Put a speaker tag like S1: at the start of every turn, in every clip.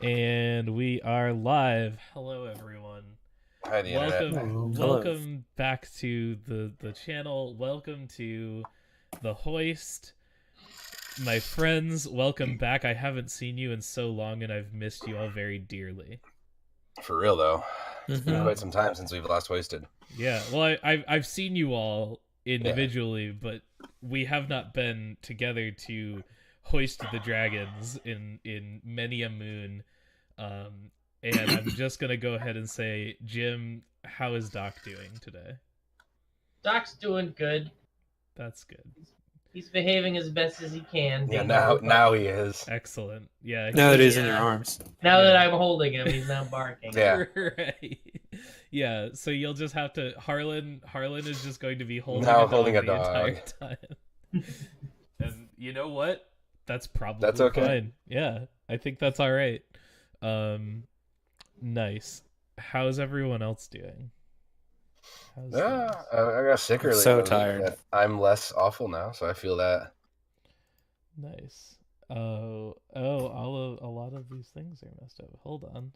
S1: And we are live. Hello, everyone.
S2: Hi, the internet.
S1: Welcome,
S3: Hello.
S1: welcome back to the channel. Welcome to the Hoist, my friends. Welcome back. I haven't seen you in so long, and I've missed you all very dearly.
S2: For real though, it's been
S3: Mhm.
S2: quite some time since we've last wasted.
S1: Yeah, well, I've seen you all individually, but we have not been together to hoist the dragons in many a moon. And I'm just gonna go ahead and say, Jim, how is Doc doing today?
S4: Doc's doing good.
S1: That's good.
S4: He's behaving as best as he can.
S2: Yeah,
S4: being
S2: now
S4: a puppy.
S2: now he is.
S1: Excellent. Yeah.
S3: Now that he's in
S4: Yeah.
S3: your arms.
S4: Now that
S1: Yeah.
S4: I'm holding him, he's now barking.
S2: Yeah.
S1: Right. Yeah. So you'll just have to. Harlan is just going to be holding
S2: Now
S1: a dog
S2: holding a
S1: the
S2: dog.
S1: entire time. And you know what? That's probably
S2: That's okay.
S1: fine. Yeah, I think that's all right. Nice. How's everyone else doing? How's
S2: Yeah,
S1: things?
S2: I got sick
S3: I'm
S2: earlier.
S3: so
S2: in the week,
S3: tired.
S2: but I'm less awful now, so I feel that.
S1: Nice. Oh, a lot of these things are messed up. Hold on.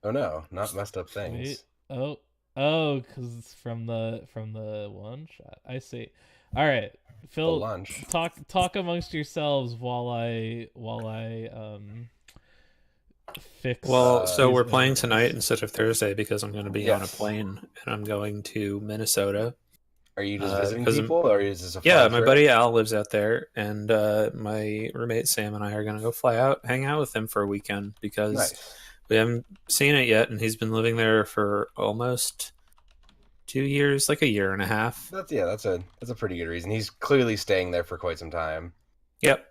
S2: Oh no, not messed up things.
S1: Wait. Because it's from the one shot. I see. All right,
S2: The
S1: Phil.
S2: lunch.
S1: Talk amongst yourselves while I fix.
S3: Well, so
S1: these
S3: we're playing
S1: overlays.
S3: tonight instead of Thursday because I'm going to be on a
S2: Yes.
S3: plane and I'm going to Minnesota.
S2: Are you just visiting
S3: because I'm-
S2: people, or is this a
S3: Yeah,
S2: fun
S3: my
S2: trip?
S3: buddy Al lives out there, and my roommate Sam and I are going to go fly out, hang out with him for a weekend because
S2: Nice.
S3: we haven't seen it yet, and he's been living there for almost 2 years, like a year and a half.
S2: That's a pretty good reason. He's clearly staying there for quite some time.
S3: Yep.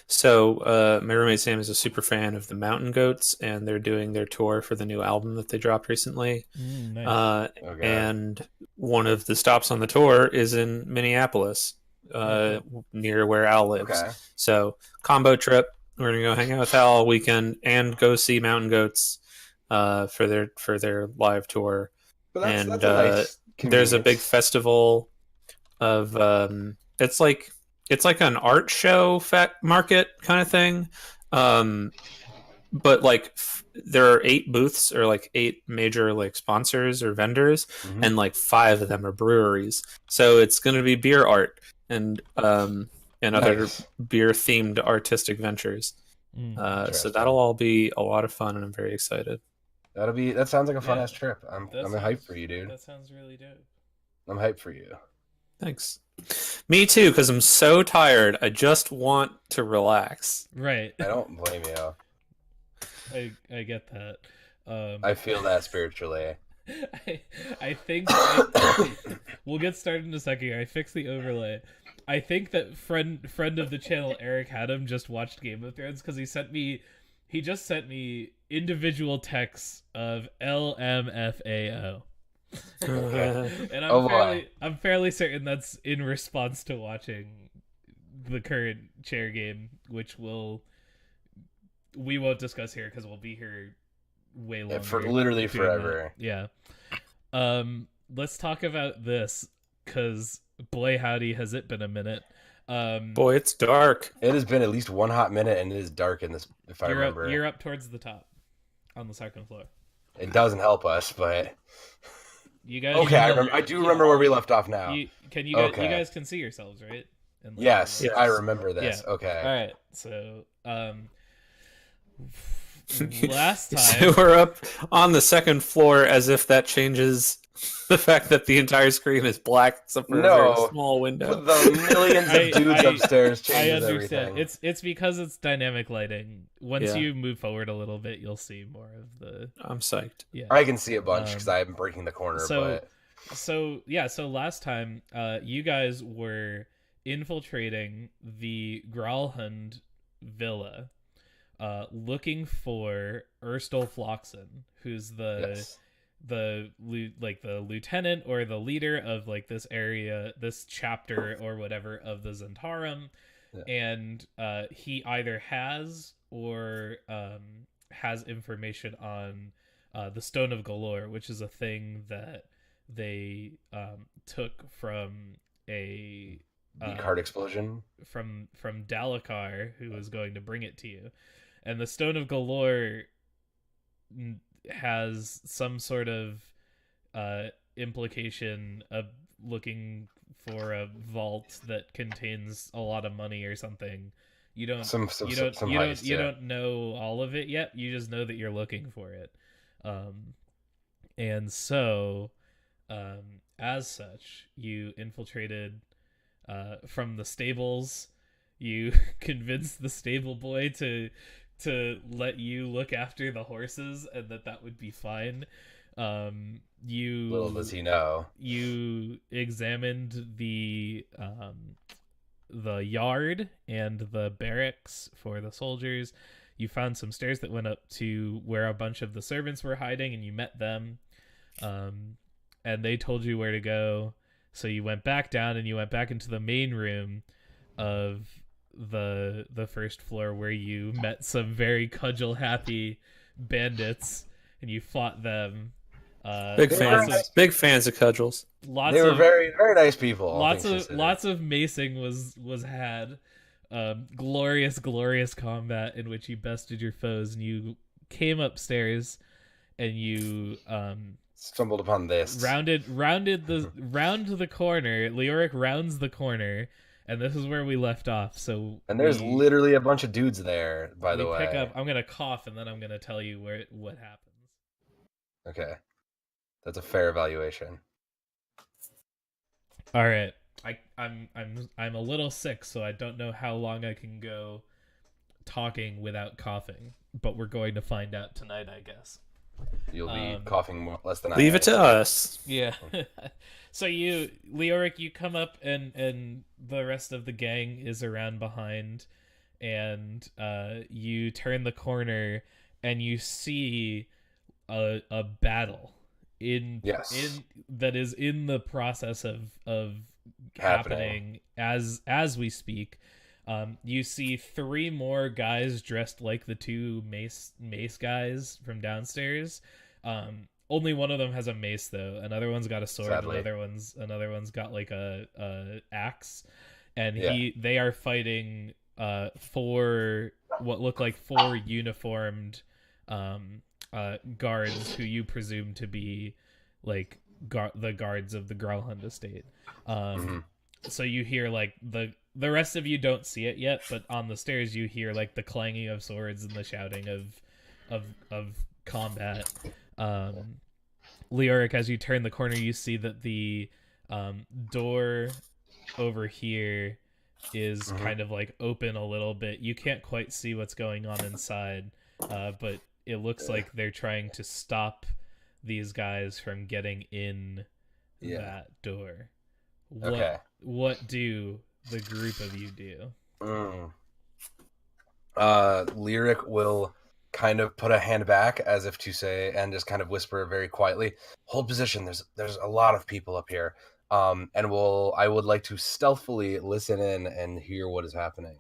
S3: So my roommate Sam is a super fan of the Mountain Goats, and they're doing their tour for the new album that they dropped recently.
S1: Nice.
S2: Okay.
S3: And one of the stops on the tour is in Minneapolis, near where Al lives.
S2: Okay.
S3: So combo trip. We're gonna go hang out with Al all weekend and go see Mountain Goats for their live tour.
S2: But that's
S3: And,
S2: a nice
S3: There's a big
S2: convenience.
S3: festival of it's like an art show market kind of thing, but like there are 8 booths or like 8 major like sponsors or vendors,
S2: Mhm.
S3: and like 5 of them are breweries. So it's going to be beer art and other
S2: Nice.
S3: beer themed artistic ventures. So
S2: Interesting.
S3: that'll all be a lot of fun, and I'm very excited.
S2: That sounds like a fun
S1: Yeah.
S2: ass trip. I'm
S1: That
S2: hyped
S1: sounds-
S2: for you, dude.
S1: That sounds really dope.
S2: I'm hyped for you.
S3: Thanks. Me too, because I'm so tired. I just want to relax.
S1: Right.
S2: I don't blame you.
S1: I get that.
S2: I feel that spiritually.
S1: I think we'll get started in a second here. I fixed the overlay. I think that friend of the channel Eric Haddam just watched Game of Thrones because he just sent me individual texts of LMFAO. And
S2: Oh, boy.
S1: I'm fairly certain that's in response to watching the current chair game, which we won't discuss here because we'll be here way longer
S2: For literally
S1: doing that.
S2: forever.
S1: Yeah. Let's talk about this because boy howdy has it been a minute.
S3: Boy, it's dark.
S2: It has been at least one hot minute, and it is dark in this. If I remember,
S1: You're up towards the top on the second floor.
S2: it doesn't help us, but
S1: You guys.
S2: okay. I do remember where we left off now.
S1: You
S2: Okay.
S1: guys can see yourselves, right? And, like,
S2: Yes,
S3: Yes.
S2: I remember this.
S1: Yeah.
S2: Okay.
S1: All right. So, last
S3: So
S1: time.
S3: we're up on the second floor, as if that changes the fact that the entire screen is black except for a
S2: No.
S3: very small
S2: But
S3: window.
S2: the millions of dudes upstairs
S1: I
S2: changes
S1: understand.
S2: everything.
S1: It's because it's dynamic lighting. Once
S3: Yeah.
S1: you move forward a little bit, you'll see more of the
S3: I'm psyched.
S1: yeah.
S2: I can see a bunch because I'm breaking the corner.
S1: so-
S2: but
S1: So last time, you guys were infiltrating the Gralhund villa, looking for Erstal Floxen, who's
S2: yes.
S1: the lieutenant or the leader of like this area, this chapter or whatever of the Zentarum.
S2: Yeah.
S1: And he either has or has information on the Stone of Golorr, which is a thing that they took from a
S2: The card explosion.
S1: from Dalakar, who was going to bring it to you. And the Stone of Golorr has some sort of implication of looking for a vault that contains a lot of money or something. You don't know all of it yet. You just know that you're looking for it. And so as such, you infiltrated from the stables. You convinced the stable boy to let you look after the horses, and that would be fine.
S2: Little does he know.
S1: You examined the yard and the barracks for the soldiers. You found some stairs that went up to where a bunch of the servants were hiding, and you met them. And they told you where to go. So you went back down, and you went back into the main room of the first floor, where you met some very cudgel happy bandits, and you fought them.
S3: Big fans of cudgels.
S2: They were very, very nice people.
S1: Lots of macing was had. Glorious combat in which you bested your foes, and you came upstairs, and you
S2: stumbled upon this.
S1: Rounded the corner. Leoric rounds the corner, and this is where we left off. And
S2: there's literally a bunch of dudes there. By the way,
S1: pick up. I'm gonna cough, and then I'm gonna tell you what happens.
S2: Okay, that's a fair evaluation.
S1: All right, I'm a little sick, so I don't know how long I can go talking without coughing, but we're going to find out tonight, I guess.
S2: You'll be coughing less than
S3: Leave it to us.
S1: Yeah. So Leoric, you come up, and the rest of the gang is around behind, and you turn the corner, and you see a battle that is in the process of happening as we speak. You see 3 more guys dressed like the 2 mace guys from downstairs. Only one of them has a mace, though. Another one's got a sword.
S2: Sadly.
S1: Another one's got like a axe, and
S2: Yeah.
S1: they are fighting 4 what look like 4 uniformed guards, who you presume to be like the guards of the Growlhund estate. So you hear like the rest of you don't see it yet, but on the stairs you hear like the clanging of swords and the shouting of combat. Leoric, as you turn the corner, you see that the door over here is kind of like open a little bit. You can't quite see what's going on inside, but it looks like they're trying to stop these guys from getting in that door. What do the group of you do?
S2: Lyric will kind of put a hand back as if to say, and just kind of whisper very quietly, "Hold position. There's a lot of people up here." And I would like to stealthily listen in and hear what is happening.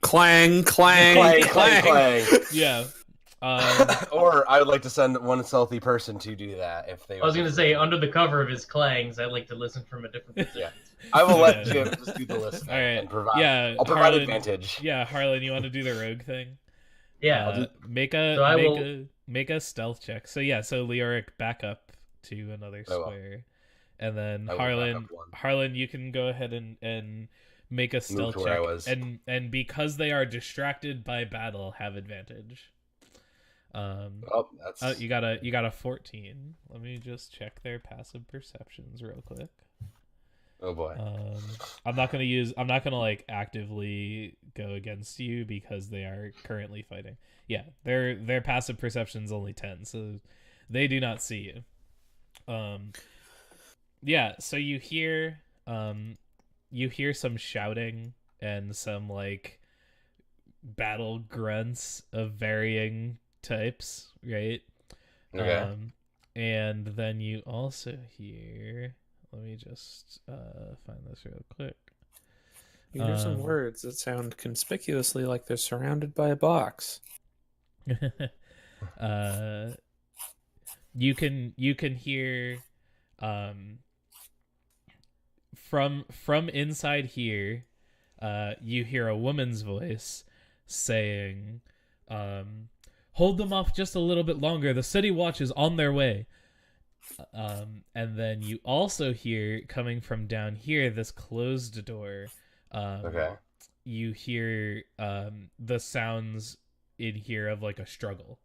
S3: Clang, clang, clang, clang.
S1: Yeah.
S2: Or I would like to send one stealthy person to do that if they.
S4: I was going to say, under the cover of his clangs, I'd like to listen from a different position.
S2: Yeah. I will let Jim just do the listening.
S1: All right.
S2: And provide.
S1: Yeah.
S2: I'll provide advantage.
S1: Yeah, Harlan, you want to do the rogue thing?
S4: Yeah.
S1: Make a stealth check. So Leoric, back up to another square, and then Harlan, you can go ahead and make a stealth check. And because they are distracted by battle, have advantage. You got a 14. Let me just check their passive perceptions real quick.
S2: Oh boy.
S1: I'm not gonna like actively go against you because they are currently fighting. Yeah, their passive perception's only 10, so they do not see you. Yeah, so you hear some shouting and some like battle grunts of varying types, right?
S2: Okay.
S1: And then you also hear, let me just find this real quick.
S3: You hear some words that sound conspicuously like they're surrounded by a box.
S1: You can hear from inside here, you hear a woman's voice saying, "Hold them off just a little bit longer. The city watch is on their way." And then you also hear, coming from down here, this closed door.
S2: Okay.
S1: You hear the sounds in here of like a struggle.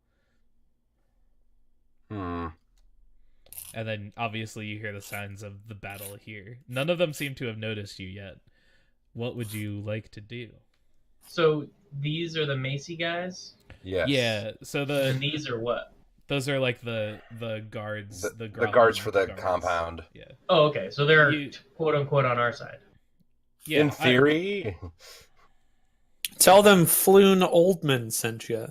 S1: And then obviously you hear the sounds of the battle here. None of them seem to have noticed you yet. What would you like to do?
S4: So these are the Macy guys?
S2: Yes.
S1: Yeah, so
S4: And these are what?
S1: those are like the guards,
S2: The
S1: goblin
S2: guards for the
S1: guards.
S2: compound.
S1: Yeah.
S4: Oh, okay. So they're quote unquote on our side.
S1: Yeah,
S2: In theory.
S3: Tell them Floon Oldman sent you.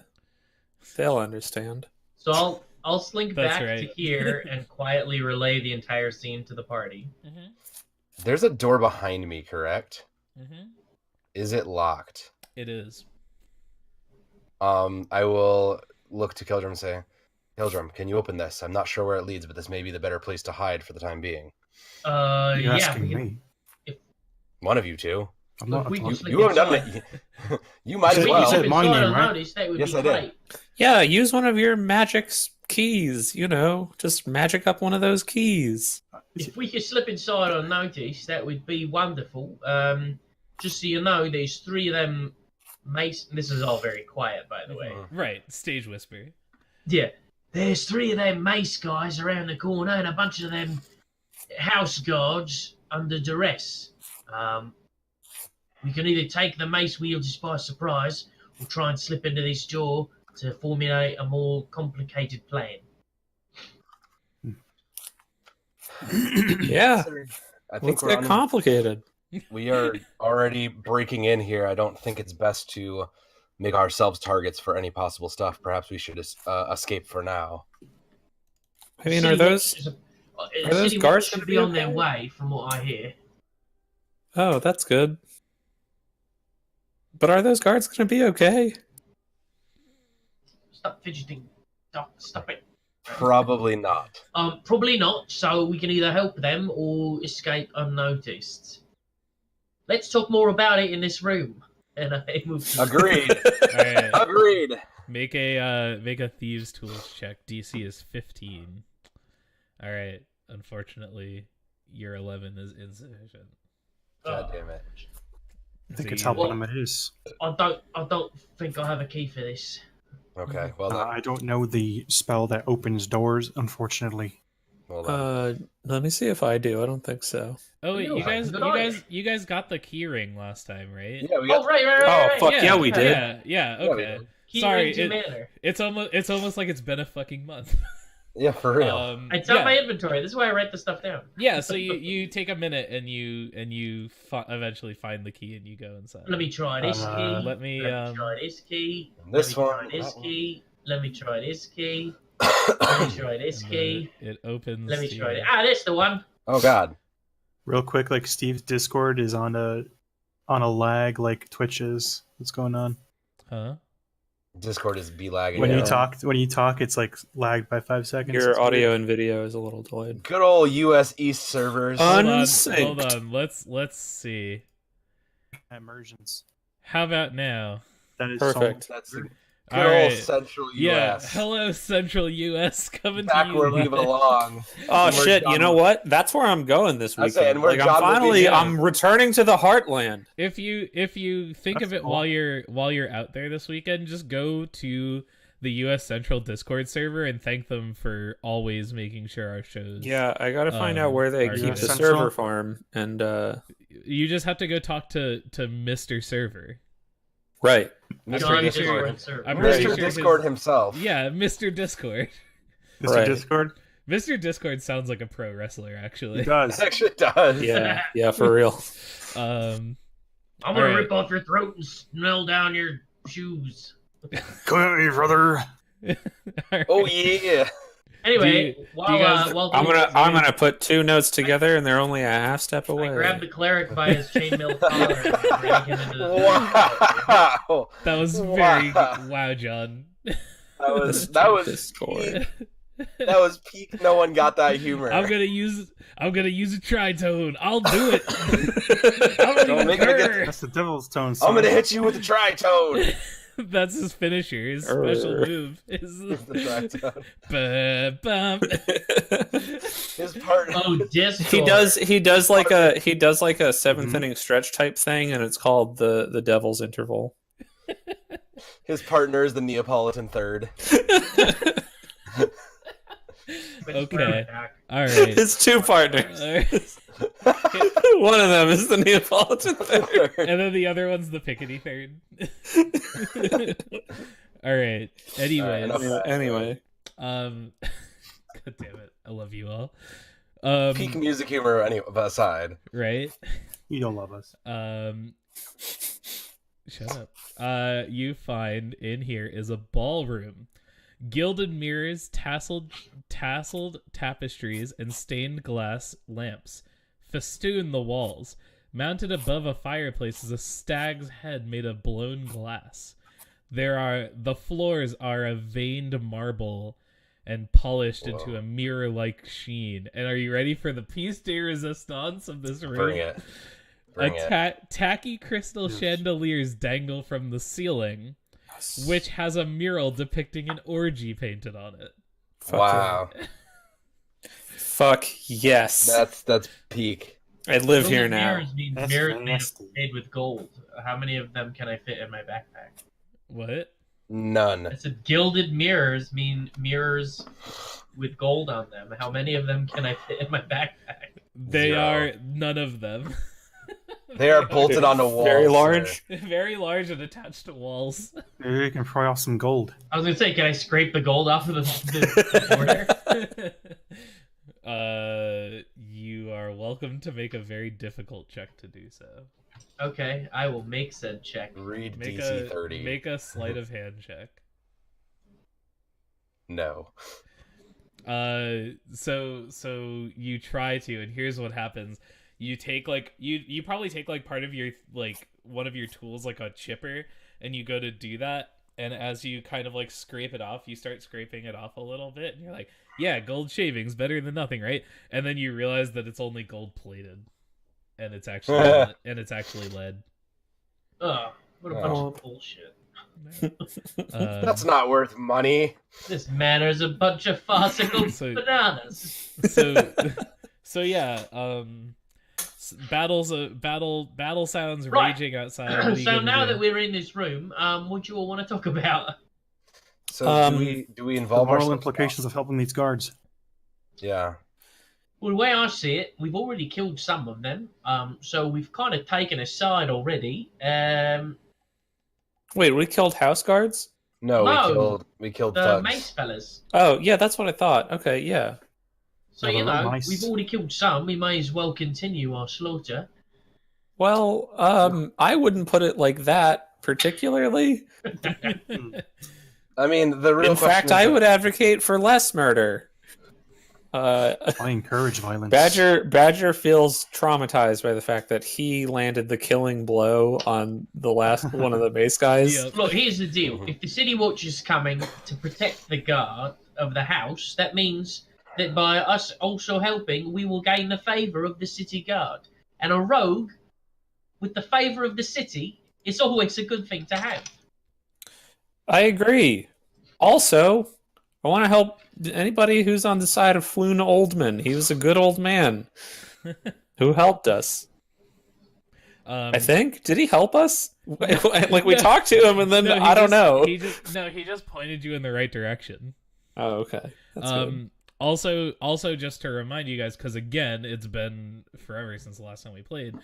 S3: They'll understand.
S4: So I'll slink
S1: That's
S4: back
S1: right.
S4: to here and quietly relay the entire scene to the party.
S2: There's a door behind me, correct?
S1: Mm-hmm.
S2: Is it locked?
S1: It is.
S2: I will look to Kildrum and say, Kildrum, can you open this? I'm not sure where it leads, but this may be the better place to hide for the time being.
S5: You're
S4: Yeah.
S5: asking me.
S2: One of you two.
S5: I'm not.
S4: we
S5: I'm-
S4: just-
S2: You haven't done it. You might as
S5: You
S2: well.
S5: said my name, right?
S4: That would
S2: Yes,
S4: be
S2: I did.
S4: great.
S3: Yeah, use one of your magic keys. Just magic up one of those keys.
S4: If we could slip inside unnoticed, that would be wonderful. Just so you know, there's 3 of them mace. This is all very quiet, by the way.
S1: Right, stage whisper.
S4: Yeah, there's 3 of them mace guys around the corner and a bunch of them house guards under duress. We can either take the mace wielders by surprise or try and slip into this door to formulate a more complicated plan.
S3: Yeah,
S2: I think
S3: let's get complicated.
S2: we are already breaking in here. I don't think it's best to make ourselves targets for any possible stuff. Perhaps we should escape for now.
S3: I mean, are those
S4: City
S3: guards
S4: should
S3: gonna
S4: be
S3: be
S4: on their
S3: okay?
S4: way, from what I hear.
S3: Oh, that's good. But are those guards going to be okay?
S4: Stop fidgeting. Stop it.
S2: Probably not.
S4: Probably not. So we can either help them or escape unnoticed. Let's talk more about it in this room. And I move to
S2: Agreed.
S1: All right,
S2: Agreed.
S1: make a thieves tools check. DC is 15. All right, unfortunately, your 11 is insufficient.
S2: God damn it.
S5: I think
S1: So
S5: it's
S1: you-
S5: helping them. It is.
S4: I don't think I have a key for this.
S2: Okay. Well done.
S5: I don't know the spell that opens doors, unfortunately.
S2: Well done.
S3: Let me see if I do. I don't think so.
S1: Oh wait,
S4: You
S1: you guys got the key ring last time, right?
S2: Yeah, we
S4: Oh,
S2: got.
S4: right.
S3: fuck yeah, we did.
S1: Yeah,
S2: Yeah, we
S1: okay.
S2: did.
S4: Key
S1: Sorry,
S4: ring to manor.
S1: It's almost like it's been a fucking month.
S2: Yeah, for real.
S4: It's out
S1: yeah.
S4: my inventory. This is why I write the stuff down.
S1: Yeah, so you take a minute and you eventually find the key and you go inside.
S4: Let me try this key.
S1: Let me
S4: try this key.
S2: This
S4: Let me
S2: one,
S4: Try this
S2: that one.
S4: key. Let me try this key. Let me try this
S1: and
S4: key.
S1: it opens.
S4: Let me
S1: to
S4: try
S1: your-
S4: it. That's the one.
S2: Oh God.
S5: Real quick, like Steve's Discord is on a lag, like Twitch is. What's going on?
S1: Huh?
S2: Discord is be lagging.
S5: When
S2: down.
S5: you talk, it's like lagged by 5 seconds. It's
S3: Your
S5: weird.
S3: audio and video is a little delayed.
S2: Good old U.S. East servers.
S1: Hold
S3: Unsynced.
S1: on. Let's see.
S5: Immersions.
S1: How about now?
S5: That is
S3: Perfect.
S5: So
S2: That's the
S5: weird.
S2: good
S1: All
S2: old
S1: right.
S2: Central
S1: Yeah.
S2: U.S.
S1: Hello, Central U.S. coming
S2: Back
S1: to you.
S2: where we
S1: live.
S2: belong.
S3: Oh
S2: We're
S3: shit! You
S2: done.
S3: know what? That's where I'm going this
S2: I
S3: weekend.
S2: say, and we're
S3: Like, I'm
S2: done with
S3: finally,
S2: the-
S3: I'm returning to the heartland.
S1: If you think
S5: That's
S1: of it
S5: cool.
S1: while you're out there this weekend, just go to the U.S. Central Discord server and thank them for always making sure our shows.
S3: Yeah, I gotta find out where they
S1: are
S3: keep
S1: good.
S3: the
S5: Central?
S3: server farm, and
S1: You just have to go talk to Mr. Server.
S3: right.
S2: Mr.
S4: John
S1: pretty sure-
S2: Discord.
S4: Discord.
S1: I'm
S2: Mr.
S1: pretty sure
S2: Discord
S1: his-
S2: himself.
S1: Yeah, Mr. Discord.
S5: Mr.
S3: Right.
S5: Discord?
S1: Mr. Discord sounds like a pro wrestler,
S5: He
S1: actually.
S5: does.
S2: It actually does.
S3: Yeah, for real.
S1: Um,
S4: I'm gonna
S1: Alright.
S4: rip off your throat and smell down your shoes.
S5: Come at me, brother.
S2: Oh yeah.
S4: Anyway,
S1: Do you
S4: while
S1: guys-
S4: while
S3: I'm gonna put 2 notes together, and they're only a half step
S4: I
S3: away.
S4: grabbed the cleric by his chainmail collar and drag him into the
S2: Wow.
S1: that was very
S2: Wow.
S1: wow, John.
S2: That was
S3: Discord.
S2: That was peak. No one got that humor.
S1: I'm gonna use a tritone. I'll do it. I don't
S2: Don't
S1: even
S2: make me get
S1: care.
S5: That's the devil's tone.
S2: I'm gonna
S5: son.
S2: hit you with the tritone.
S1: That's his finisher. His special move is
S2: The tritone.
S1: Ba-bum.
S2: His partner.
S4: Oh, Discord.
S3: He does like a seventh inning stretch type thing, and it's called the Devil's Interval.
S2: His partner is the Neapolitan third.
S1: Okay. All right.
S3: His two partners.
S1: All right.
S3: One of them is the Neapolitan third.
S1: And then the other one's the pickety third. All right. Anyways,
S3: Anyway,
S1: God damn it, I love you all.
S2: Peak music humor aside.
S1: Right.
S5: You don't love us.
S1: Shut up. You find in here is a ballroom. Gilded mirrors, tasseled tapestries, and stained glass lamps festoon the walls. Mounted above a fireplace is a stag's head made of blown glass. The floors are of veined marble and polished into a mirror-like sheen. And are you ready for the piece de resistance of this room?
S2: Bring it. Bring it.
S1: Tacky crystal chandeliers dangle from the ceiling, which has a mural depicting an orgy painted on it.
S2: Wow.
S3: Fuck yes.
S2: That's peak.
S3: I live
S4: Golden
S3: here now.
S4: Mirrors mean
S5: That's
S4: mirrors
S5: nasty.
S4: made with gold. How many of them can I fit in my backpack?
S1: What?
S2: None.
S4: I said gilded mirrors mean mirrors with gold on them. How many of them can I fit in my backpack?
S1: They
S2: Zero.
S1: are none of them.
S2: They are bolted onto walls.
S3: Very large.
S1: Very large and attached to walls.
S5: Maybe you can fry off some gold.
S4: I was gonna say, can I scrape the gold off of the border?
S1: You are welcome to make a very difficult check to do so.
S4: Okay, I will make said check.
S2: Read
S1: Make
S2: DC 30.
S1: Make a sleight of hand check.
S2: No.
S1: So you try to, and here's what happens. You take you probably take part of your one of your tools, like a chipper, and you go to do that, and as you kind of scrape it off, you start scraping it off a little bit, and you're like, yeah, gold shavings better than nothing, right? And then you realize that it's only gold plated, and it's actually lead.
S4: Ugh, what a bunch of bullshit.
S2: That's not worth money.
S4: This man is a bunch of farcical bananas.
S1: So yeah, battle sounds
S4: Right.
S1: raging outside. What are you
S4: So
S1: gonna
S4: now
S1: do?
S4: that we're in this room, what do you all want to talk about?
S2: So do we
S5: The
S2: involve
S5: moral
S2: ourselves?
S5: implications of helping these guards.
S2: Yeah.
S4: Well, the way I see it, we've already killed some of them, so we've kind of taken a side already.
S3: Wait, we killed house guards?
S2: No,
S4: No,
S2: we killed
S4: the
S2: thugs.
S4: mace fellas.
S3: Oh, yeah, that's what I thought. Okay, yeah.
S4: So,
S5: Yeah,
S4: you
S5: they're
S4: know,
S5: nice.
S4: we've already killed some. We may as well continue our slaughter.
S3: Well, I wouldn't put it like that particularly.
S2: I mean, the real
S3: In fact,
S2: question
S3: I
S2: is-
S3: would advocate for less murder.
S5: I encourage violence.
S3: Badger feels traumatized by the fact that he landed the killing blow on the last one of the base guys.
S1: Yep.
S4: Look, here's the deal. If the City Watch is coming to protect the guard of the house, that means that by us also helping, we will gain the favour of the city guard. And a rogue, with the favour of the city, it's always a good thing to have.
S3: I agree. Also, I want to help anybody who's on the side of Floon Oldman. He was a good old man who helped us. I think. Did he help us? Like we talked to him, and then
S1: No,
S3: I don't know.
S1: He just pointed you in the right direction.
S3: Oh, okay. That's good.
S1: Also, just to remind you guys, because again, it's been forever since the last time we played.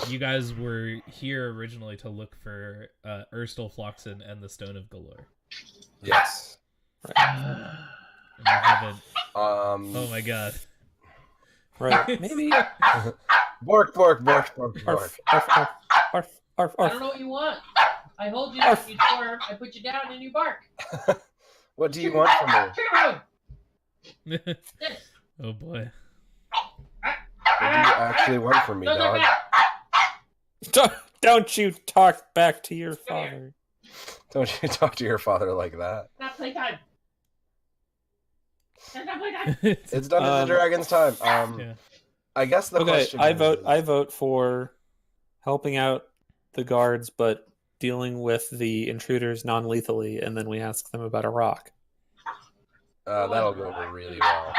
S1: You guys were here originally to look for Erstal Floxen and the Stone of Golorr.
S2: Yes.
S1: And you haven't. Oh my god.
S3: Right. Maybe.
S2: Bork, bork, bork, bork, bork.
S3: Arf, arf, arf,
S4: I
S3: arf.
S4: don't know what you want. I hold you up, you swerve, I put you down, and you bark.
S2: What do you want from me?
S4: Yes.
S1: Oh boy.
S2: What do you actually want from me,
S4: Don't
S2: dog?
S4: look back.
S3: Don't you talk back to your father.
S2: Don't you talk to your father like that?
S4: Not playtime.
S2: It's Dungeons and Dragons time.
S1: Yeah.
S2: I guess the
S3: Okay,
S2: question
S3: I
S2: is,
S3: vote. I vote for helping out the guards, but dealing with the intruders non-lethally, and then we ask them about a rock.
S2: that'll go over really well.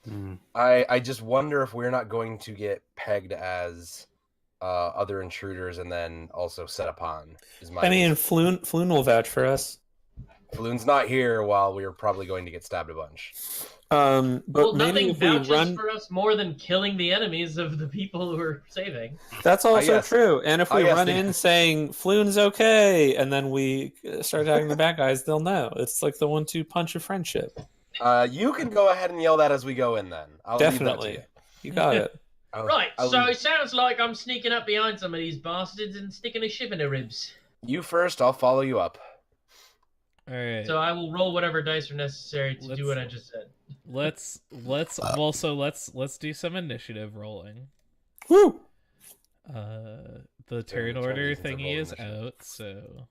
S5: Hmm.
S2: I just wonder if we're not going to get pegged as other intruders and then also set upon.
S3: I mean, Floon will vouch for us.
S2: Floon's not here while we're probably going to get stabbed a bunch.
S3: But
S4: Well,
S3: maybe
S4: nothing
S3: if we
S4: vouches
S3: run,
S4: for us more than killing the enemies of the people who we're saving.
S3: that's also
S2: guess-
S3: true. And if
S2: I
S3: we
S2: guess
S3: run
S2: they-
S3: in saying Floon's okay, and then we start attacking the bad guys, they'll know. It's like the 1-2 punch of friendship.
S2: You can go ahead and yell that as we go in. Then I'll leave that to
S3: Definitely,
S2: you.
S3: you got it.
S4: Right,
S2: I'll
S4: so
S2: leave-
S4: it sounds like I'm sneaking up behind some of these bastards and sticking a ship in their ribs.
S2: You first. I'll follow you up.
S1: All right.
S4: So I will roll whatever dice are necessary to do what I just said.
S1: let's do some initiative rolling.
S3: Woo!
S1: The turn
S2: eternity
S1: order
S2: since I've
S1: thingy
S2: rolled
S1: is
S2: initiative.
S1: out, so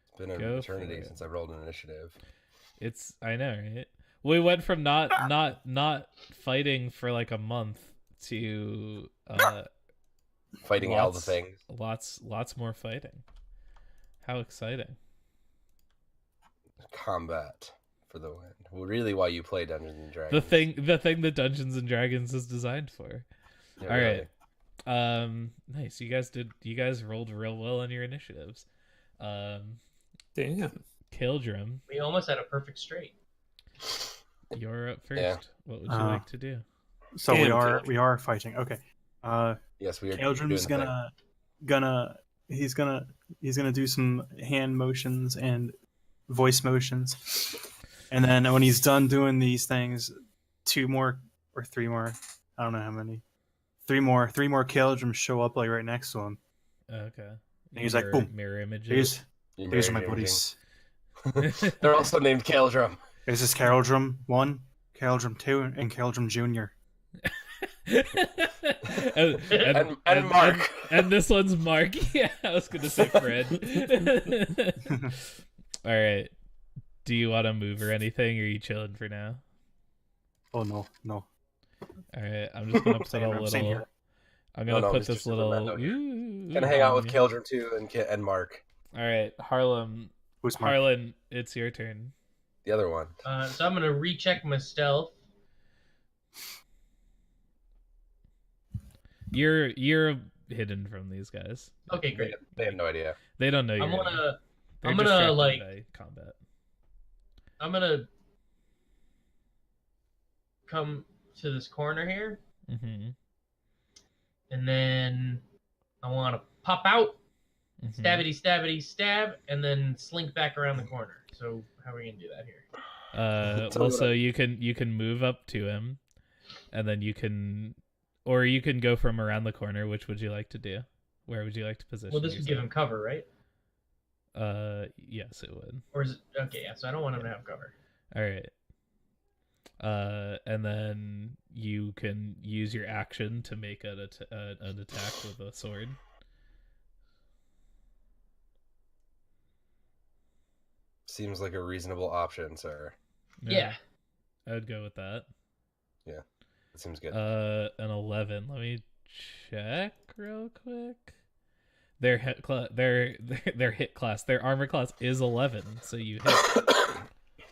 S2: It's been an
S1: Go for
S2: eternity
S1: it.
S2: since I rolled an initiative.
S1: I know, right? We went from not fighting for like a month to
S2: Fighting all the things.
S1: lots more fighting. How exciting.
S2: Combat for the win. Well, really, why you play Dungeons and Dragons?
S1: The thing that Dungeons and Dragons is designed for.
S2: Yeah,
S1: All
S2: really.
S1: right. Nice. You guys rolled real well on your initiatives.
S3: Damn.
S1: Kildrum,
S4: We almost had a perfect straight.
S1: you're up first.
S2: Yeah.
S1: What would you like to do?
S5: So
S3: Damn,
S5: we are fighting. Okay.
S2: Yes, we are.
S5: Eldrim's
S2: doing the
S5: gonna do some hand motions and voice motions, and then when he's done doing these things, 2 more or 3 more, I don't know how many, 3 more Keldrums show up like right next to him.
S1: Okay.
S5: And he's like, boom.
S1: Mirror images.
S5: These are my buddies.
S2: They're also named Keldrum.
S5: This is Keldrum 1, Keldrum 2, and Keldrum Junior.
S1: and
S2: Mark.
S1: And this one's Mark. Yeah, I was gonna say Fred. All right. Do you want to move or anything, or are you chilling for now?
S5: Oh no.
S1: All right. I'm just gonna put
S5: Same
S1: a
S5: here, same
S1: little.
S5: here.
S1: I'm gonna
S2: No,
S1: put
S2: Mr.
S1: this
S2: Superman,
S1: little.
S2: no, here.
S1: Ooh,
S2: Gonna hang out with
S1: on
S2: Keldrum too and Mark.
S1: you. All right, Harlem.
S5: Who's Mark?
S1: Harlan, it's your turn.
S2: The other one.
S4: So I'm gonna recheck my stealth.
S1: You're hidden from these guys.
S4: Okay, great.
S2: They have no idea.
S1: They don't know you're.
S4: I'm
S1: in.
S4: gonna
S1: They're
S4: I'm gonna,
S1: distracted
S4: like-
S1: by combat.
S4: I'm gonna come to this corner here,
S1: Mm-hmm.
S4: and then I want to pop out,
S1: Mm-hmm.
S4: stabbity stab, and then slink back around the corner. So how are we gonna do that here?
S2: Tell
S1: Well,
S2: me
S1: so you can move up to him, and then you can go from around the corner. Which would you like to do? Where would you like to position?
S4: Well, this would give him cover, right?
S1: Yes, it would.
S4: Or is it okay? Yeah. So I don't want him to have cover.
S1: All right. And then you can use your action to make an attack with a sword.
S2: Seems like a reasonable option, sir.
S4: Yeah.
S1: I would go with that.
S2: It seems good.
S1: An 11. Let me check real quick. Their hit class, their armor class is 11, so you hit.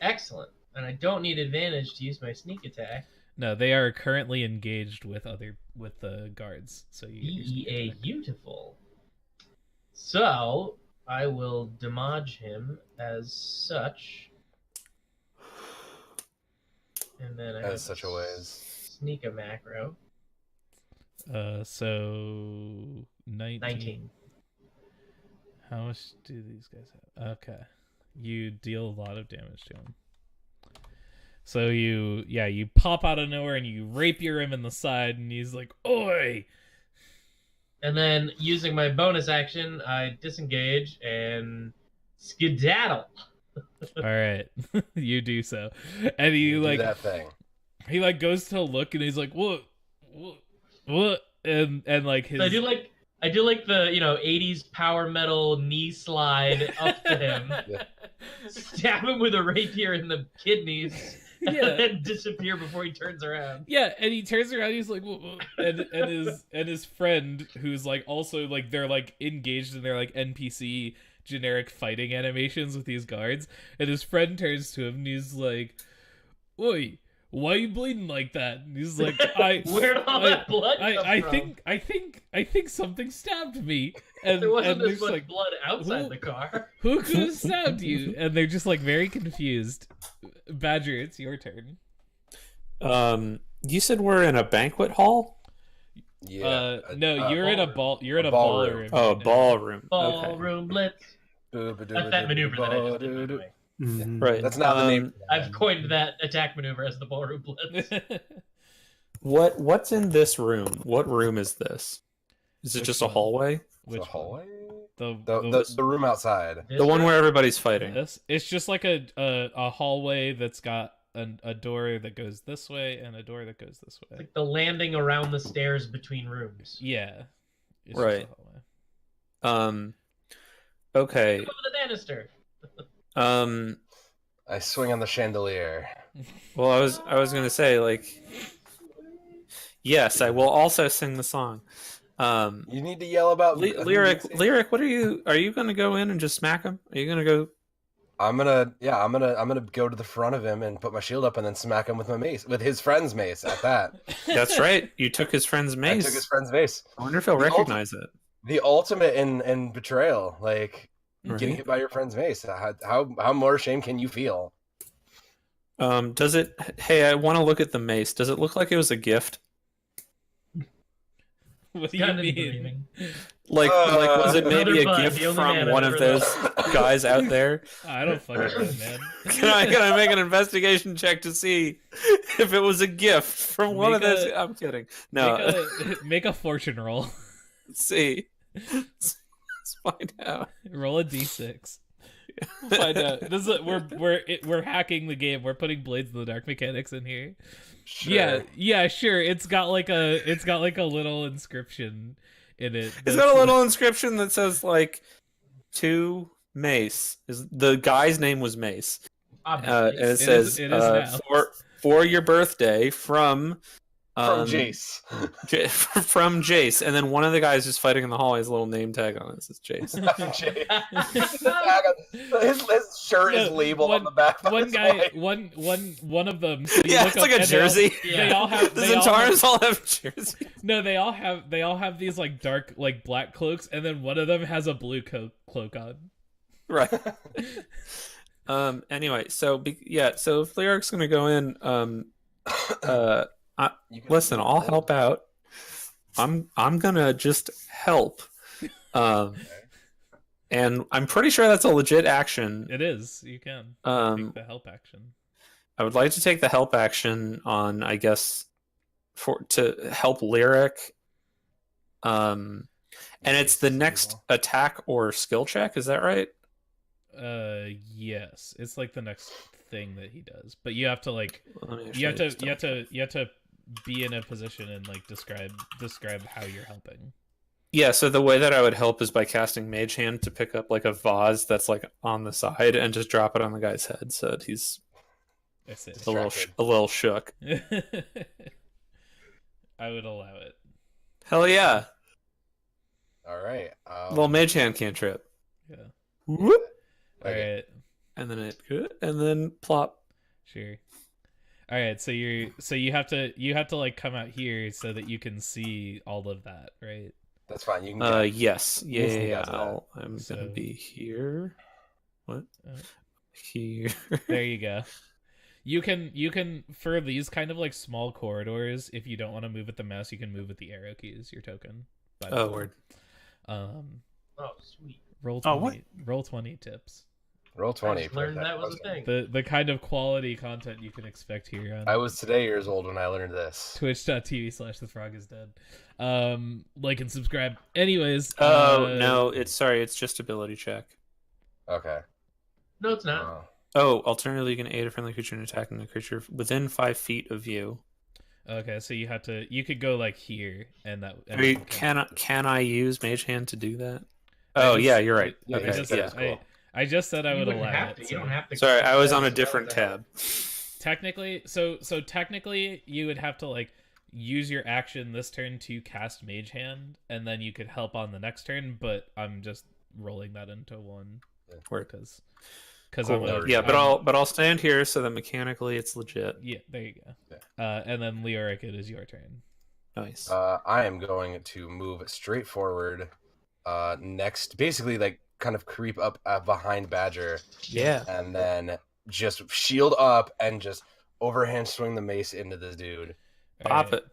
S4: Excellent. And I don't need advantage to use my sneak attack.
S1: No, they are currently engaged with the guards, so you get your sneak
S4: BEA
S1: attack.
S4: beautiful. So I will demodge him as such. And then I have
S2: As such a ways.
S4: sneak a macro.
S1: So 19. How much do these guys have? Okay. You deal a lot of damage to him. So you pop out of nowhere and you rapier him in the side, and he's like, "Oi!"
S4: And then using my bonus action, I disengage and skedaddle.
S1: All right, you do so, and
S2: You
S1: you
S2: do
S1: like
S2: that thing.
S1: he like goes to look, and he's like, "What? And like his
S4: So I do like the 80s power metal knee slide up to him.
S2: Yeah.
S4: stab him with a rapier in the kidneys, and
S1: Yeah.
S4: then disappear before he turns around.
S1: Yeah, and he turns around. He's like, "Whoa, whoa," and his friend, who's like also like they're like engaged in their like NPC generic fighting animations with these guards, and his friend turns to him and he's like, "Oi, why are you bleeding like that?" And he's like,
S4: Where'd all that blood come from?
S1: I think something stabbed me." And
S4: There wasn't
S1: and
S4: as
S1: there's,
S4: much
S1: like,
S4: blood outside
S1: who-
S4: the car.
S1: "Who could have stabbed you?" And they're just like very confused. Badger, it's your turn.
S3: You said we're in a banquet hall?
S2: Yeah.
S1: No, you're in a
S4: ballroom.
S1: ball. You're in a
S2: ballroom.
S1: ballroom.
S3: Oh,
S1: right now.
S3: ballroom. Okay.
S4: Ballroom blitz. That's that maneuver that I just did, by the way.
S5: Mhm.
S3: Right.
S2: That's not the name.
S4: I've coined that attack maneuver as the ballroom blitz.
S3: What's in this room? What room is this? Is it
S1: Which
S3: just a
S1: one?
S3: hallway?
S2: The
S1: Which
S2: hallway.
S1: the
S2: The room outside.
S3: The one where everybody's fighting.
S1: this? It's just like a hallway that's got a door that goes this way and a door that goes this way.
S4: Like the landing around the stairs between rooms.
S1: Yeah. It's
S3: Right.
S1: Just a hallway.
S3: Okay.
S4: Over the banister.
S2: I swing on the chandelier.
S3: Well, I was gonna say, like, yes, I will also sing the song.
S2: You need to yell about
S3: Lyric, what are you gonna go in and just smack him? Are you gonna go?
S2: I'm gonna go to the front of him and put my shield up and then smack him with my mace, with his friend's mace. At that,
S3: That's right. You took his friend's
S2: I
S3: mace.
S2: took his friend's mace.
S3: I wonder if he'll
S2: The
S3: recognize it.
S2: The ultimate in betrayal, like getting
S3: Right.
S2: hit by your friend's mace. How more shame can you feel?
S3: Does it? Hey, I want to look at the mace. Does it look like it was a gift?
S1: What do you
S4: Kind of
S1: mean?
S4: dreaming.
S3: Like was it
S4: Another
S3: maybe a
S4: bug,
S3: gift
S4: the only man
S3: from
S4: I've
S3: one of
S4: ever
S3: those guys out there?
S1: I don't fucking know, man.
S3: Can I make an investigation check to see if it was a gift from one of
S1: Make
S3: those?
S1: a-
S3: I'm kidding. No,
S1: Make a fortune roll.
S3: let's see. Let's find out.
S1: Roll a d6. We'll find out. This is we're hacking the game. We're putting Blades in the Dark mechanics in here.
S2: Sure.
S1: Yeah, sure. It's got like a little inscription in it.
S3: It's got a little inscription that says like to Mace. The guy's name was Mace. And
S4: Obviously.
S3: it says
S1: it is now.
S3: for your birthday from
S2: Jace.
S3: from Jace, and then one of the guys who's fighting in the hallway has a little name tag on it. It says Jace.
S2: his shirt is
S1: Yeah,
S2: labeled
S1: one-
S2: on the back.
S1: One guy, one of them. So you
S3: Yeah,
S1: look
S3: it's
S1: up
S3: like a
S1: and
S3: jersey.
S1: They all have.
S3: The
S1: they all have-
S3: Zentaris all have jerseys.
S1: No, they all have these like dark, like black cloaks, and then one of them has a blue cloak on.
S3: Right. Anyway, so so if Lyric's gonna go in, listen, I'll help out. I'm gonna just help. And I'm pretty sure that's a legit action.
S1: It is. You can take the help action.
S3: I would like to take the help action on, I guess, to help Lyric. And it's the next attack or skill check. Is that right?
S1: Yes. It's like the next thing that he does, but you have to like
S3: Let me
S1: you have
S3: actually
S1: to be in a position and like describe how you're helping.
S3: Yeah, so the way that I would help is by casting Mage Hand to pick up like a vase that's like on the side and just drop it on the guy's head so that he's
S1: That's it.
S3: a little shook.
S1: I would allow it.
S3: Hell yeah.
S2: All right.
S3: Well, Mage Hand cantrip.
S1: Yeah.
S3: Whoop.
S2: Okay.
S1: All right.
S3: And then plop.
S1: Sure. All right. So you have to like come out here so that you can see all of that, right?
S2: That's fine. You can.
S3: Yes.
S2: You can
S3: Yeah.
S2: get to that.
S3: I'm
S1: So-
S3: gonna be here. What?
S1: Uh,
S3: Here.
S1: There you go. You can for these kind of like small corridors, if you don't want to move with the mouse, you can move with the arrow keys. Your token. by
S3: Oh,
S1: default.
S3: word.
S4: Oh, sweet.
S1: Roll 20.
S5: Oh, what?
S1: Roll 20 tips.
S2: Roll 20.
S4: I just learned that was a thing.
S1: The kind of quality content you can expect here on
S2: I was today years old when I learned this.
S1: twitch.tv/thefrogIsdead. Like and subscribe. Anyways.
S3: Oh no! It's just ability check.
S2: Okay.
S4: No, it's not.
S2: Oh.
S3: Oh, alternatively, you can aid a friendly creature in attacking the creature within 5 feet of you.
S1: Okay, so you could go like here and that. And
S3: Are you,
S1: that
S3: can I use Mage Hand to do that?
S1: I
S3: Oh
S1: just-
S3: yeah, you're right.
S2: Yeah,
S3: Okay,
S1: I just,
S2: that
S3: yeah.
S2: is cool.
S1: I just said I
S4: You
S1: would
S4: wouldn't
S1: allow
S4: have
S1: it.
S4: to. You
S1: so-
S4: don't have to.
S3: Sorry, I was on a
S4: That
S3: different
S4: was
S3: tab.
S1: Technically, so technically, you would have to like use your action this turn to cast Mage Hand, and then you could help on the next turn. But I'm just rolling that into one
S3: Word.
S1: because
S3: Cool.
S1: I'm
S3: Yeah, but I'll stand here so that mechanically it's legit.
S1: yeah. There you go. And then Leoric, it is your turn.
S3: Nice.
S2: I am going to move straight forward. Next, basically, like kind of creep up behind Badger,
S3: Yeah.
S2: and then just shield up and just overhand swing the mace into this dude.
S3: Pop
S1: Alright.
S3: it.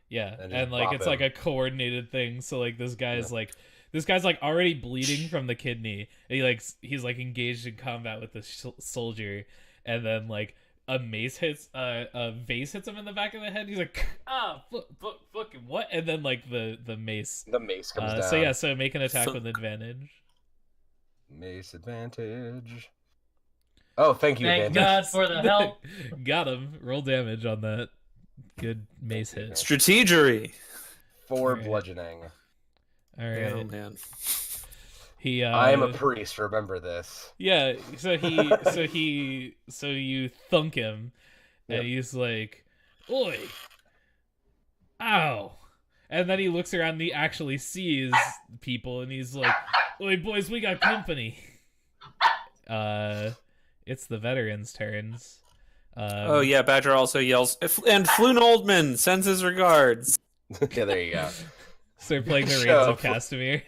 S1: Yeah,
S2: And
S1: and
S2: just
S1: like
S2: bop
S1: it's
S2: him.
S1: like a coordinated thing. So like this guy's like already bleeding from the kidney. And he's like engaged in combat with this soldier, and then like a vase hits him in the back of the head. He's like, fucking what? And then like the mace.
S2: The mace comes down.
S1: So make an attack
S3: So-
S1: with advantage.
S2: Mace advantage. Oh, thank you,
S4: Thank
S2: advantage.
S4: God for the help.
S1: Got him. Roll damage on that. Good mace hit.
S3: Strategery.
S2: 4
S1: Alright.
S2: bludgeoning.
S1: All right.
S3: Oh man.
S1: He.
S2: I am a priest. Remember this.
S1: Yeah, so you thunk him, and
S2: Yep.
S1: he's like, "Oi, ow!" And then he looks around, and he actually sees people, and he's like, "Oi, boys, we got company." It's the veterans' turns.
S3: Oh yeah, Badger also yells, and Floon Oldman sends his regards.
S2: Yeah, there you go.
S1: So they're playing the Reigns
S2: Show.
S1: of Castamere.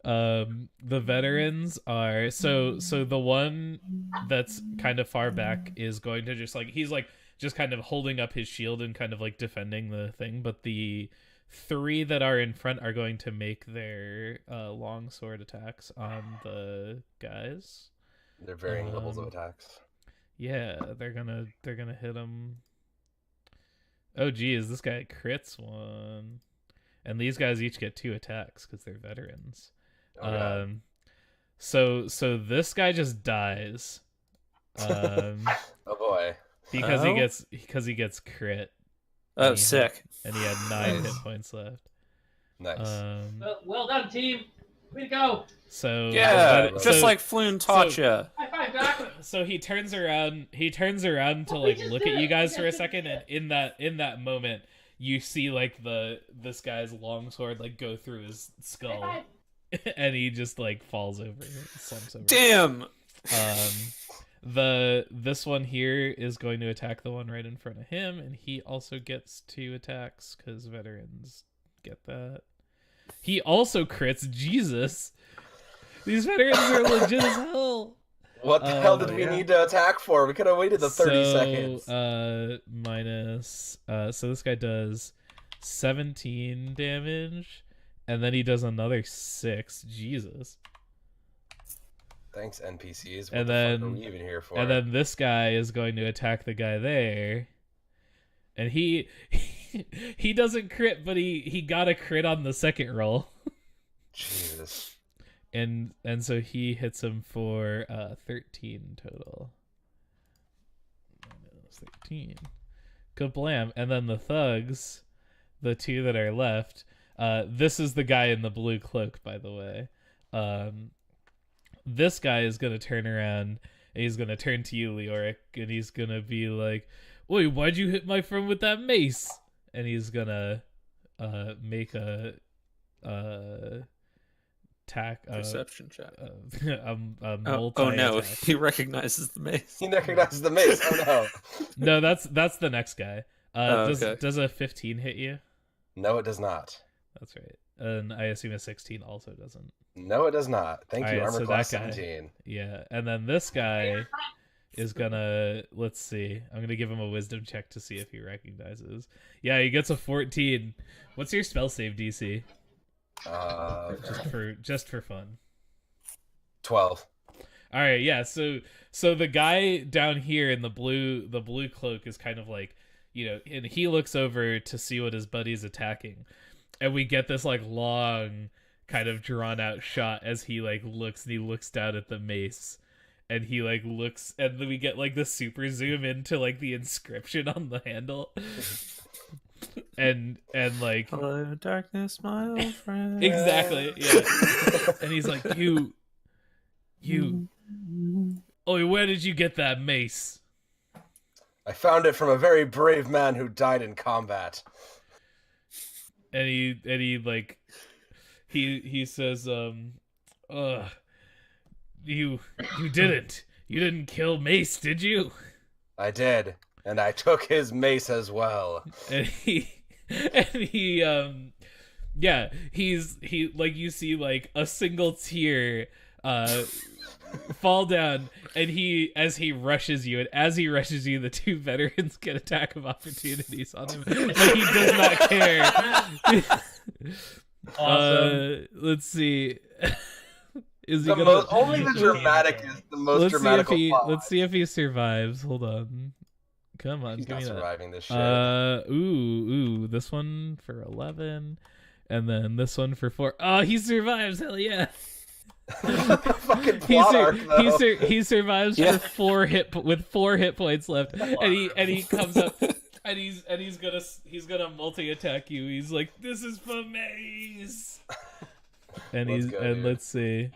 S1: The veterans are so the one that's kind of far back is going to just like he's like just kind of holding up his shield and kind of like defending the thing, but the 3 that are in front are going to make their long sword attacks on the guys.
S2: They're varying levels of
S1: Um,
S2: attacks.
S1: Yeah, they're gonna hit him. Oh geez, this guy crits 1, and these guys each get 2 attacks because they're veterans.
S2: Oh, God.
S1: So this guy just dies,
S2: Oh boy.
S1: because
S3: Oh?
S1: he gets crit,
S3: Oh,
S1: Yeah.
S3: sick.
S1: and he had 9
S2: Nice.
S1: hit points left.
S2: Nice.
S4: Well done, team. Way to go.
S1: So
S3: Yeah,
S1: but-
S3: just
S1: so-
S3: like Floon taught
S1: so-
S3: ya.
S4: High five, Doc.
S1: So he turns around to
S4: Oh, we
S1: like
S4: just
S1: look
S4: did
S1: at you
S4: it.
S1: guys
S4: We
S1: for a
S4: just
S1: second,
S4: did
S1: and in that moment you see like this guy's longsword like go through his skull,
S4: High
S1: and he just like falls over, slumps over.
S3: Damn.
S1: This one here is going to attack the one right in front of him, and he also gets 2 attacks because veterans get that. He also crits. Jesus, these veterans are legit as hell.
S2: What the hell did we
S3: yeah.
S2: need to attack for? We could have waited the 30 seconds.
S1: Minus. So this guy does 17 damage, and then he does another 6. Jesus.
S2: Thanks, NPCs. What
S1: And
S2: the
S1: then-
S2: fuck are we even here for?
S1: And then this guy is going to attack the guy there, and he doesn't crit, but he got a crit on the second roll,
S2: Jesus.
S1: and so he hits him for 13 total. Minus 13. Kablam! And then the thugs, the 2 that are left. This is the guy in the blue cloak, by the way. This guy is gonna turn around, and he's gonna turn to you, Leoric, and he's gonna be like, "Oi, why'd you hit my friend with that mace?" And he's gonna make a attack
S3: Perception check.
S1: a
S3: Oh
S1: multi
S3: no,
S1: attack.
S3: he recognizes the mace.
S2: He recognizes the mace. Oh no.
S1: No, that's the next guy.
S3: Oh, okay.
S1: Does a 15 hit you?
S2: No, it does not.
S1: That's right. And I assume a 16 also doesn't.
S2: No, it does not. Thank you,
S1: Alright,
S2: armor
S1: so
S2: class
S1: that guy.
S2: 17.
S1: Yeah, and then this guy is gonna, let's see, I'm gonna give him a wisdom check to see if he recognizes. Yeah, he gets a 14. What's your spell save DC? Just for fun.
S2: 12.
S1: All right, yeah. So the guy down here in the blue cloak is kind of like, and he looks over to see what his buddy's attacking, and we get this like long, kind of drawn out shot as he like looks, and he looks down at the mace, and he like looks, and then we get like the super zoom into like the inscription on the handle. and like
S3: Hello, darkness, my old friend.
S1: exactly, yeah. And he's like, you. Oh, where did you get that mace?
S2: I found it from a very brave man who died in combat.
S1: And he like he says, you didn't kill Mace, did you?
S2: I did, and I took his mace as well.
S1: And he yeah, he like, you see like a single tear fall down, and as he rushes you, the two veterans get attack of opportunities on him, but he does not care.
S4: Awesome.
S1: Let's see. Is he gonna...
S2: Only the dramatic is the most dramatic.
S1: Let's see if he survives. Hold on. Come on,
S2: He's
S1: give
S2: not
S1: me that.
S2: surviving this shit.
S1: Ooh, this one for 11, and then this one for 4. Oh, he survives! Hell yeah!
S2: Fucking plot arc, though.
S1: He survives
S3: Yeah.
S1: with 4 hit points left, and he comes up, and he's gonna multi attack you. He's like, "This is for Maze," and let's see.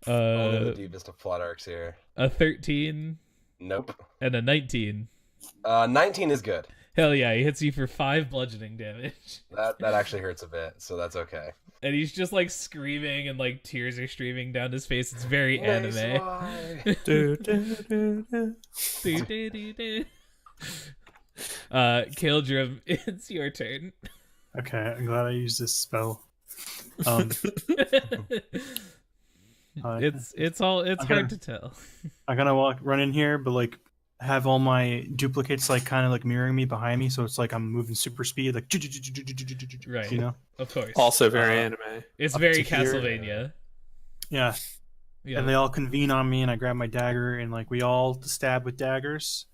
S2: One of the deepest of plot arcs here.
S1: A 13
S2: Nope.
S1: and a 19.
S2: 19 is good.
S1: Hell yeah, he hits you for 5 bludgeoning damage.
S2: That actually hurts a bit, so that's okay.
S1: And he's just like screaming, and like tears are streaming down his face. It's very anime.
S3: Do, do, do, do.
S1: Kildrum, it's your turn.
S5: Okay, I'm glad I used this spell.
S1: It's hard to tell.
S5: I'm gonna run in here, but like have all my duplicates like kind of like mirroring me behind me, so it's like I'm moving super speed, like
S1: Right.
S5: you know.
S1: Of course.
S3: Also very anime.
S1: It's
S5: up
S1: very
S5: to here.
S1: Castlevania.
S5: Yeah.
S1: Yeah.
S5: And they all convene on me, and I grab my dagger, and like we all stab with daggers.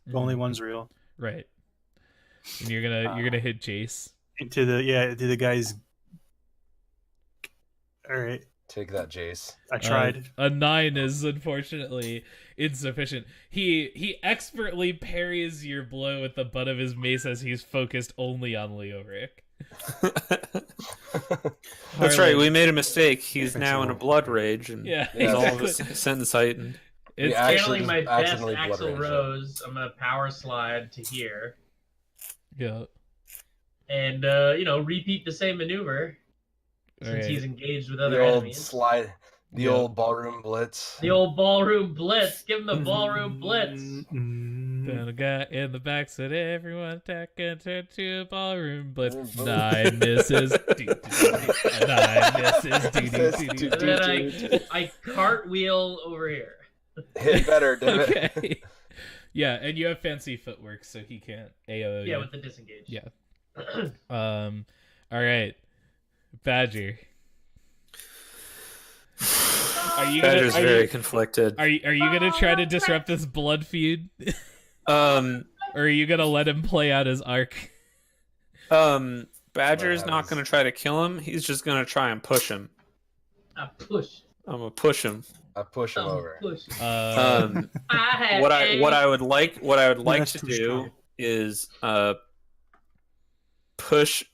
S5: But only one's real.
S1: Right. And you're gonna hit Jace.
S5: To the guys. All right.
S2: Take that, Jace.
S5: I tried.
S1: A 9 is unfortunately insufficient. He expertly parries your blow with the butt of his mace as he's focused only on Leoric.
S3: That's right. We made a mistake. He's now in a blood rage, and
S1: Yeah,
S3: he's all of a
S1: exactly.
S3: sentence heightened.
S1: It's
S2: Yeah, actually
S4: Channeling my
S2: just
S4: best
S2: accidentally blood
S4: Axel
S2: rage him.
S4: Rose, I'm gonna power slide to here
S1: yeah.
S4: and repeat the same maneuver since
S1: Alright.
S4: he's engaged with other
S2: The old
S4: enemies.
S2: slide, the
S1: Yeah.
S2: old ballroom blitz.
S4: The old ballroom blitz. Give him the ballroom blitz.
S1: Then a guy in the back said, "Everyone attack and turn to a ballroom blitz." 9 misses. 9 misses.
S4: And then I cartwheel over here.
S2: Hit better, damn it.
S1: Okay. Yeah, and you have fancy footwork, so he can't AO you.
S4: Yeah, with the disengage.
S1: Yeah. All right, Badger.
S3: Badger's very conflicted.
S1: Are you gonna try to disrupt this blood feud, or are you gonna let him play out his arc?
S3: Badger's not going to try to kill him. He's just going to try and push him.
S4: I push.
S3: I'm going to push him.
S2: I push him over.
S4: Push.
S3: What I would like
S5: That's
S3: to
S5: too
S3: do
S5: strong.
S3: is push.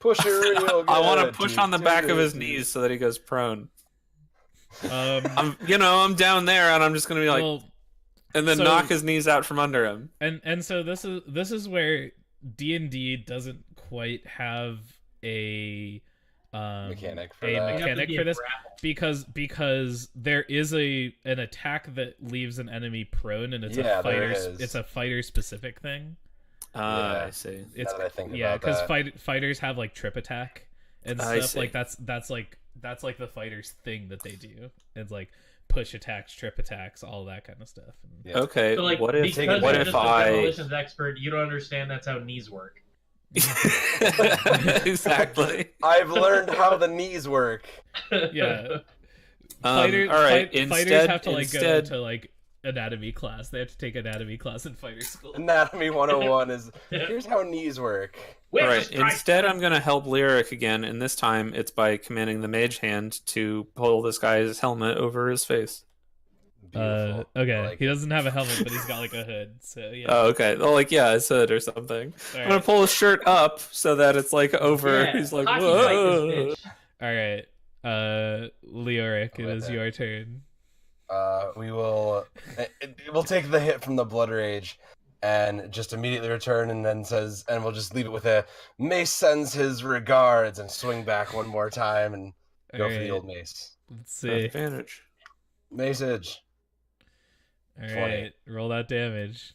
S2: Push it real good.
S3: I want to push on the back of his knees so that he goes prone. I'm down there, and I'm just going to be like,
S1: well,
S3: and then
S1: so-
S3: knock his knees out from under him.
S1: and so this is where D&D doesn't quite have a
S2: Mechanic for
S1: a
S2: that.
S4: You have to
S1: mechanic
S4: be
S1: for
S4: a
S1: this
S4: grapple.
S1: because there is an attack that leaves an enemy prone, and it's
S2: Yeah,
S1: a
S2: there
S1: fighter
S2: is.
S1: it's a fighter specific thing.
S2: Yeah.
S3: I see.
S1: It's
S2: Now that I think
S1: yeah,
S2: about that.
S1: fighters have like trip attack and
S3: I
S1: stuff.
S3: see.
S1: Like that's like the fighter's thing that they do. It's like push attacks, trip attacks, all that kind of stuff. And-
S2: Yeah.
S3: Okay,
S4: So, like,
S3: what if
S4: because
S3: what
S4: you're
S3: if
S4: just a
S3: I
S4: demolitions expert, you don't understand that's how knees work.
S3: exactly?
S2: I've learned how the knees work.
S1: Yeah.
S3: All right.
S1: Fighters have to like go to like anatomy class. They have to take anatomy class in fighter school.
S2: Anatomy 101 is here's how knees work.
S4: Wait,
S3: All right.
S4: strike.
S3: Instead, I'm going to help Lyric again, and this time it's by commanding the Mage Hand to pull this guy's helmet over his face.
S2: beautiful.
S1: Okay.
S2: Like,
S1: He doesn't have a helmet, but he's got like a hood. So yeah.
S3: Oh, okay. Well, like, yeah, his hood or something.
S1: All
S3: I'm gonna
S1: right.
S3: pull his shirt up so that it's like over.
S4: Yeah,
S3: He's like,
S4: hockey fight
S3: whoa.
S4: this bitch.
S1: All right. Leoric, it
S2: Right
S1: is
S2: there.
S1: your turn.
S2: we'll take the hit from the blood rage and just immediately return, and then says, and we'll just leave it with a Mace sends his regards and swing back one more time and go for the old Mace.
S1: Let's see.
S3: Advantage.
S2: Maceage.
S1: All
S2: 20.
S1: right. Roll that damage.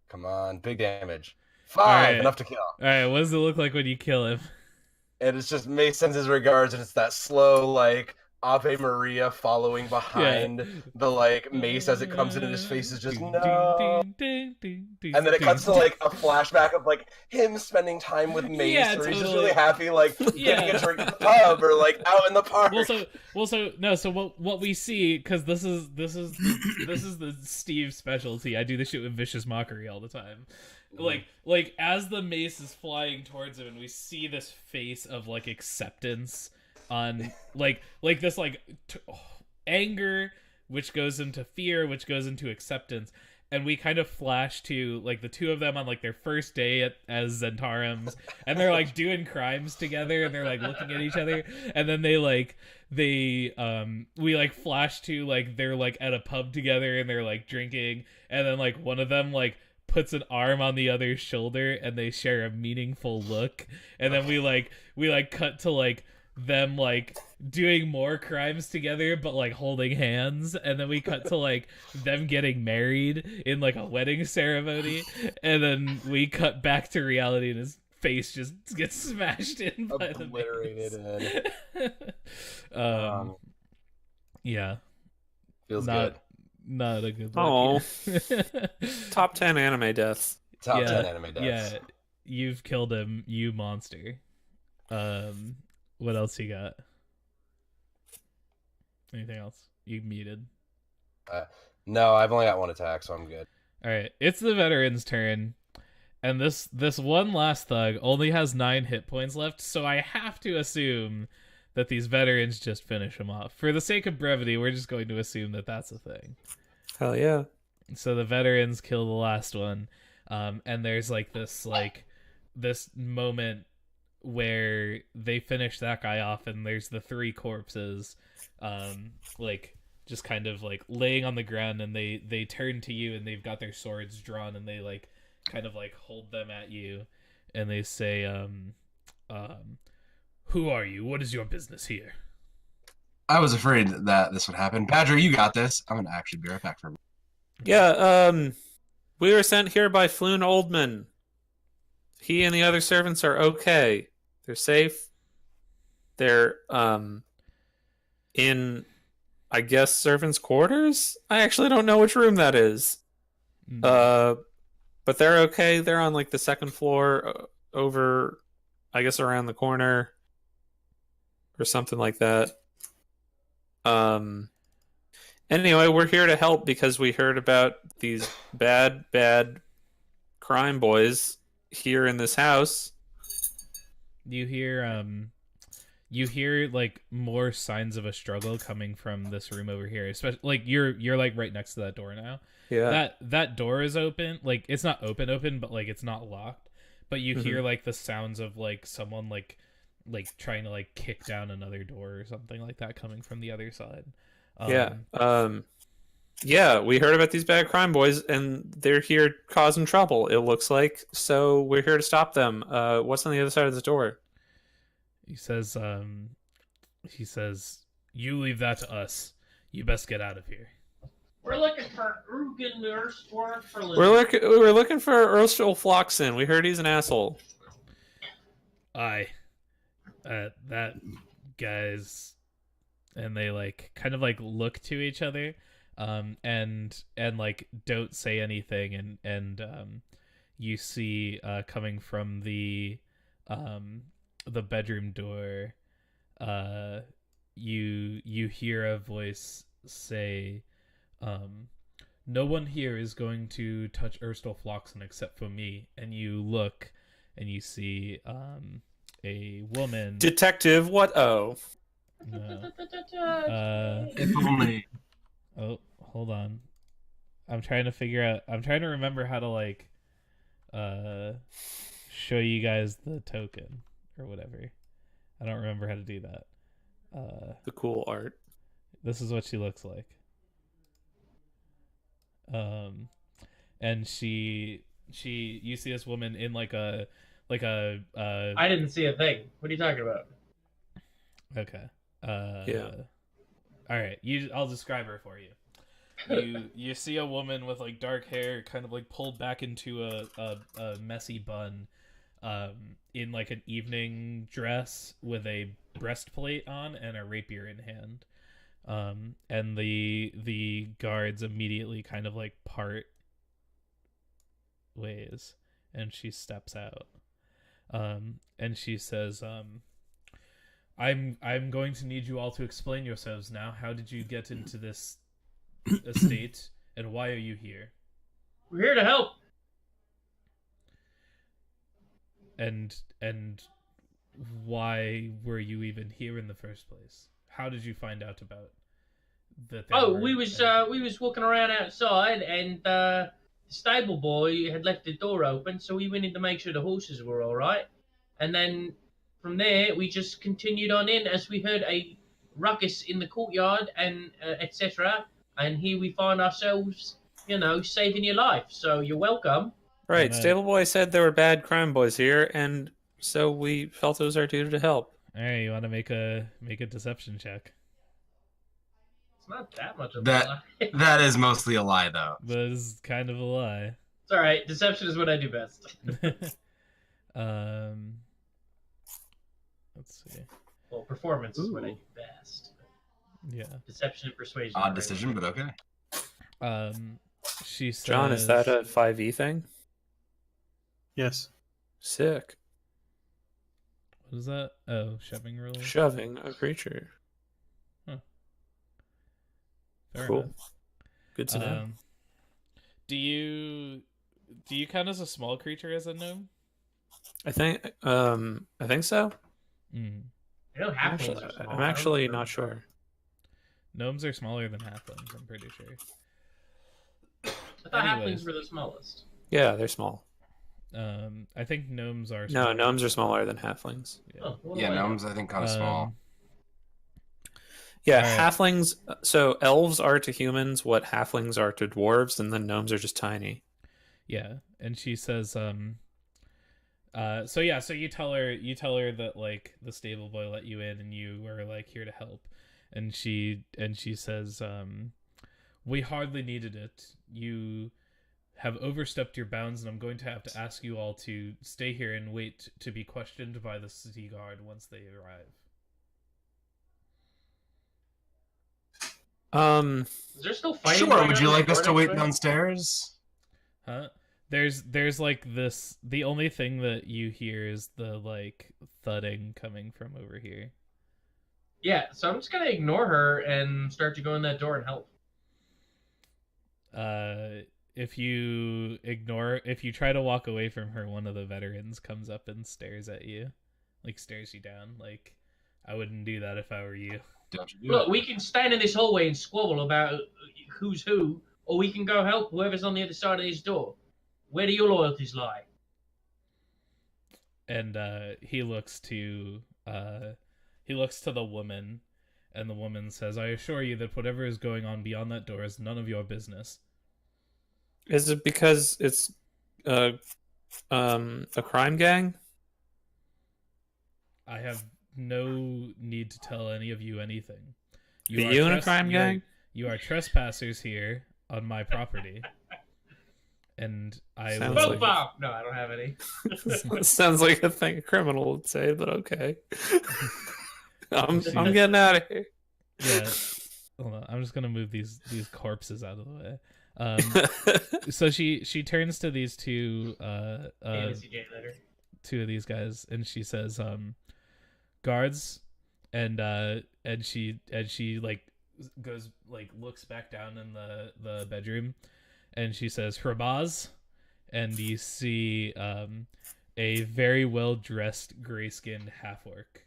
S2: Come on, big damage. 5,
S1: Alright.
S2: enough to kill.
S1: All right. What does it look like when you kill him?
S2: And it's just Mace sends his regards, and it's that slow, like, Ave Maria following behind the, like, mace as it comes in, and his face is just, no. And then it cuts to, like, a flashback of, like, him spending time with Mace,
S1: Yeah,
S2: where he's just
S1: totally.
S2: really happy, like,
S1: Yeah.
S2: getting a drink at the pub, or, like, out in the park.
S1: So what we see, because this is the Steve specialty. I do this shit with vicious mockery all the time. Like as the mace is flying towards him, and we see this face of like acceptance on like this like anger, which goes into fear, which goes into acceptance. And we kind of flash to like the two of them on like their first day as Zentarims, and they're like doing crimes together, and they're like looking at each other, and then we like flash to like they're like at a pub together, and they're like drinking, and then like one of them like puts an arm on the other's shoulder, and they share a meaningful look, and then we cut to like them like doing more crimes together but like holding hands, and then we cut to like them getting married in like a wedding ceremony, and then we cut back to reality, and his face just gets smashed in by the
S2: Obliterated.
S1: mace. Yeah,
S2: Feels
S1: not
S2: good.
S1: not a good
S3: Oh.
S1: look.
S3: Top 10 anime deaths.
S2: Top
S1: Yeah,
S2: 10 anime deaths.
S1: Yeah, you've killed him, you monster. What else you got? Anything else? You muted.
S2: No, I've only got one attack, so I'm good.
S1: All right, it's the veteran's turn, and this one last thug only has 9 hit points left, so I have to assume that these veterans just finish him off. For the sake of brevity, we're just going to assume that that's a thing.
S3: Hell yeah.
S1: So the veterans kill the last one, and there's like this moment where they finish that guy off, and there's the 3 corpses, like just kind of like laying on the ground, and they turn to you, and they've got their swords drawn, and they like kind of like hold them at you, and they say, who are you? What is your business here?
S2: I was afraid that this would happen. Badger, you got this. I'm going to actually be right back for a minute.
S3: Yeah, we were sent here by Floon Oldman. He and the other servants are okay. They're safe. They're, in, I guess, servants' quarters? I actually don't know which room that is. But they're okay. They're on, like, the second floor over, I guess, around the corner. Or something like that. Anyway, we're here to help because we heard about these bad crime boys here in this house.
S1: You hear like more signs of a struggle coming from this room over here, especially like you're like right next to that door now.
S3: Yeah.
S1: That door is open, like it's not open, but like it's not locked, but you hear like the sounds of like someone like trying to like kick down another door or something like that coming from the other side.
S3: Yeah, we heard about these bad crime boys, and they're here causing trouble, it looks like. So we're here to stop them. What's on the other side of the door?
S1: He says, you leave that to us. You best get out of here.
S4: We're looking for Rugen Ursworth for
S3: We're looking for Urstul Floxen. We heard he's an asshole.
S1: Aye. That guy's, and they like kind of like look to each other, and like don't say anything, and you see coming from the bedroom door, you hear a voice say, no one here is going to touch Urstul Floxen except for me. And you look, and you see a woman.
S3: Detective, what? Oh.
S1: No.
S2: If only
S1: trying to figure out. I'm trying to remember how to like show you guys the token or whatever. I don't remember how to do that.
S3: The cool art.
S1: This is what she looks like. And you see this woman in like a
S4: I didn't see a thing. What are you talking about?
S1: okay.
S3: Yeah.
S1: All right. I'll describe her for you. You see a woman with like dark hair, kind of like pulled back into a messy bun, in like an evening dress with a breastplate on and a rapier in hand. And the guards immediately kind of like part ways, and she steps out. And she says, I'm going to need you all to explain yourselves now. How did you get into this estate, and why are you here?
S4: We're here to help.
S1: And why were you even here in the first place? How did you find out about that?
S4: We was walking around outside, and the stable boy had left the door open, so we went in to make sure the horses were all right. And then from there, we just continued on in as we heard a ruckus in the courtyard and etc. And here we find ourselves, saving your life. So you're welcome.
S3: Right. Stable Boy said there were bad crime boys here, and so we felt it was our duty to help.
S1: All right, you want to make a deception check?
S4: It's not that much of a lie.
S6: That is mostly a lie, though.
S1: That is kind of a lie.
S4: It's all right. Deception is what I do best.
S1: Let's see.
S4: Well, performance is what I do best.
S1: Yeah.
S4: Deception and persuasion.
S6: Odd decision, but okay.
S1: She says,
S3: John, is that a 5e thing?
S5: Yes.
S3: Sick.
S1: What is that? Oh, shoving roll.
S3: Shoving a creature.
S1: Fair
S3: Cool.
S1: enough.
S3: Good to know.
S1: Do you count as a small creature as a gnome?
S3: I think so.
S1: Mm.
S4: I know halflings are small.
S3: I'm actually not sure.
S1: Gnomes are smaller than halflings, I'm pretty sure.
S4: I thought
S1: Anyways.
S4: halflings were the smallest.
S3: Yeah, they're small.
S1: I think gnomes are
S3: No,
S1: smaller.
S3: gnomes are smaller than halflings.
S1: Yeah.
S4: Oh, what do
S6: Yeah,
S4: I know?
S6: gnomes I think kind of small.
S3: Yeah,
S1: Alright.
S3: halflings. So elves are to humans what halflings are to dwarves, and then gnomes are just tiny.
S1: Yeah, and she says, so you tell her that like the stable boy let you in and you were like here to help, and she says, we hardly needed it. You have overstepped your bounds, and I'm going to have to ask you all to stay here and wait to be questioned by the city guard once they arrive.
S4: Is there still fighting?
S6: Sure,
S4: going
S6: would
S4: on
S6: you
S4: in
S6: like
S4: the
S6: us to
S4: corner,
S6: wait
S4: Troy?
S6: downstairs?
S1: Huh? There's like this. The only thing that you hear is the like thudding coming from over here.
S4: Yeah, so I'm just gonna ignore her and start to go in that door and help.
S1: If you try to walk away from her, one of the veterans comes up and stares at you, like stares you down. Like, I wouldn't do that if I were you.
S6: Don't you do
S4: Look,
S6: it.
S4: we can stand in this hallway and squabble about who's who, or we can go help whoever's on the other side of this door. Where do your loyalties lie?
S1: And he looks to the woman, and the woman says, "I assure you that whatever is going on beyond that door is none of your business."
S3: Is it because it's a crime gang?
S1: I have no need to tell any of you anything.
S3: Are you in a crime gang?
S1: You are trespassers here on my property. And I
S3: Sounds
S1: will...
S3: like-
S4: Bob! No, I don't have any.
S3: Sounds like a thing a criminal would say, but okay. I'm getting out of here.
S1: Yeah. Hold on. I'm just gonna move these corpses out of the way. So she turns to these two
S4: Fantasy game letter.
S1: two of these guys, and she says, guards, and she like goes, like, looks back down in the bedroom, and she says, Hrabaz, and you see a very well dressed gray-skinned half-orc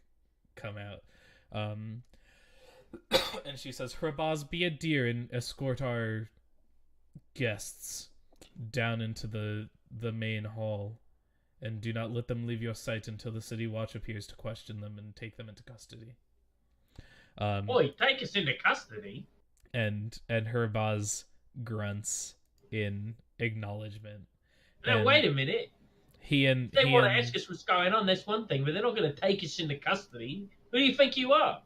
S1: come out, and she says, Hrabaz, be a dear and escort our guests down into the main hall, and do not let them leave your sight until the city watch appears to question them and take them into custody.
S4: Boy, take us into custody.
S1: And Herbaz grunts in acknowledgement.
S4: Now,
S1: And
S4: wait a minute.
S1: He and
S4: They
S1: he
S4: want to
S1: and-
S4: ask us what's going on, that's one thing, but they're not going to take us into custody. Who do you think you are?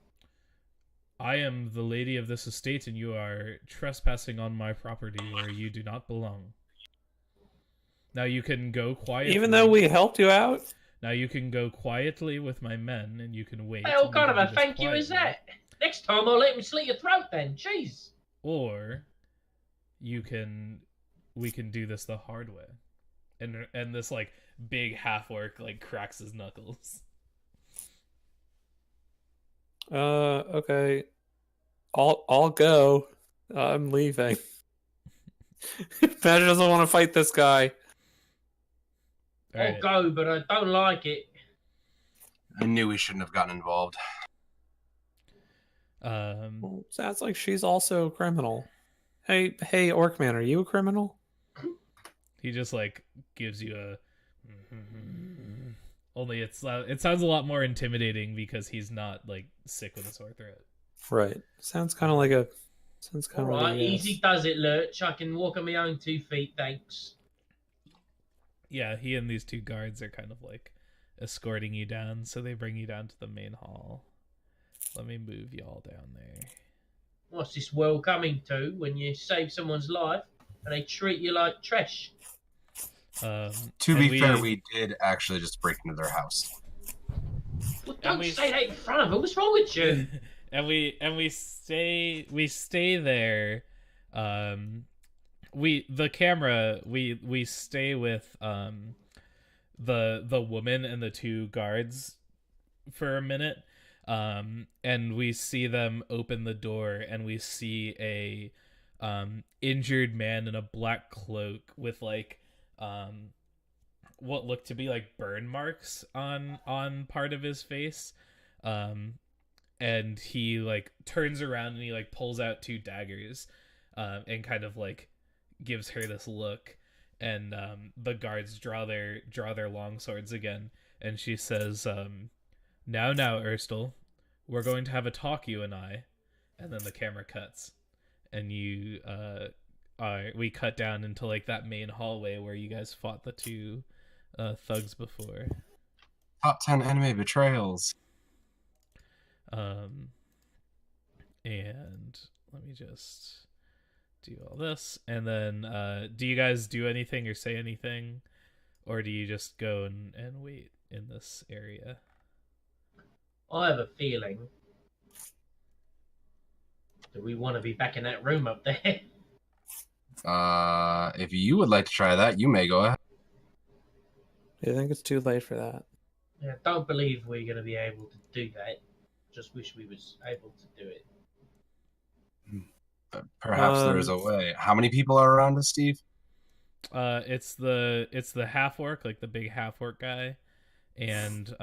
S1: I am the lady of this estate, and you are trespassing on my property where you do not belong. Now you can go quietly.
S3: Even though we helped you out?
S1: Now you can go quietly with my men, and you can wait.
S4: Hey, what
S1: and we
S4: kind of
S1: can
S4: a
S1: do this
S4: thank you is
S1: quietly.
S4: that? Next time I'll let him slit your throat then. Jeez.
S1: Or we can do this the hard way. And this like big half orc like cracks his knuckles.
S3: Okay. I'll go. I'm leaving. Badger doesn't want to fight this guy.
S4: I'll go, but I don't like it.
S2: I knew we shouldn't have gotten involved.
S3: Well, sounds like she's also a criminal. Hey, Orcman, are you a criminal?
S1: He just like gives you a. Only it sounds a lot more intimidating because he's not like sick with a sore throat.
S3: Right. Sounds kind of like a. Sounds kind of
S4: Alright,
S3: like a yes.
S4: easy does it, Lurch. I can walk on my own 2 feet, thanks.
S1: Yeah, he and these two guards are kind of like escorting you down, so they bring you down to the main hall. Let me move y'all down there.
S4: What's this world coming to when you save someone's life and they treat you like trash?
S2: To
S1: and
S2: be fair, we did actually just break into their house.
S4: Well,
S1: And
S4: don't
S1: we-
S4: say that in front of them. What's wrong with you?
S1: and we stay there. We stay with the woman and the two guards for a minute. And we see them open the door, and we see a injured man in a black cloak with like what looked to be like burn marks on part of his face. And he like turns around and he like pulls out 2 daggers and kind of like gives her this look, and the guards draw their long swords again, and she says, now, Erstel, we're going to have a talk, you and I. And then the camera cuts, and we cut down into like that main hallway where you guys fought the 2 thugs before.
S2: Top 10 anime betrayals.
S1: And let me just do all this, and then do you guys do anything or say anything, or do you just go and wait in this area?
S4: I have a feeling that we want to be back in that room up there.
S2: If you would like to try that, you may go ahead.
S3: I think it's too late for that.
S4: Yeah, don't believe we're going to be able to do that. Just wish we was able to do it.
S2: Perhaps there is a way. How many people are around us, Steve?
S1: It's the half orc, like the big half orc guy, and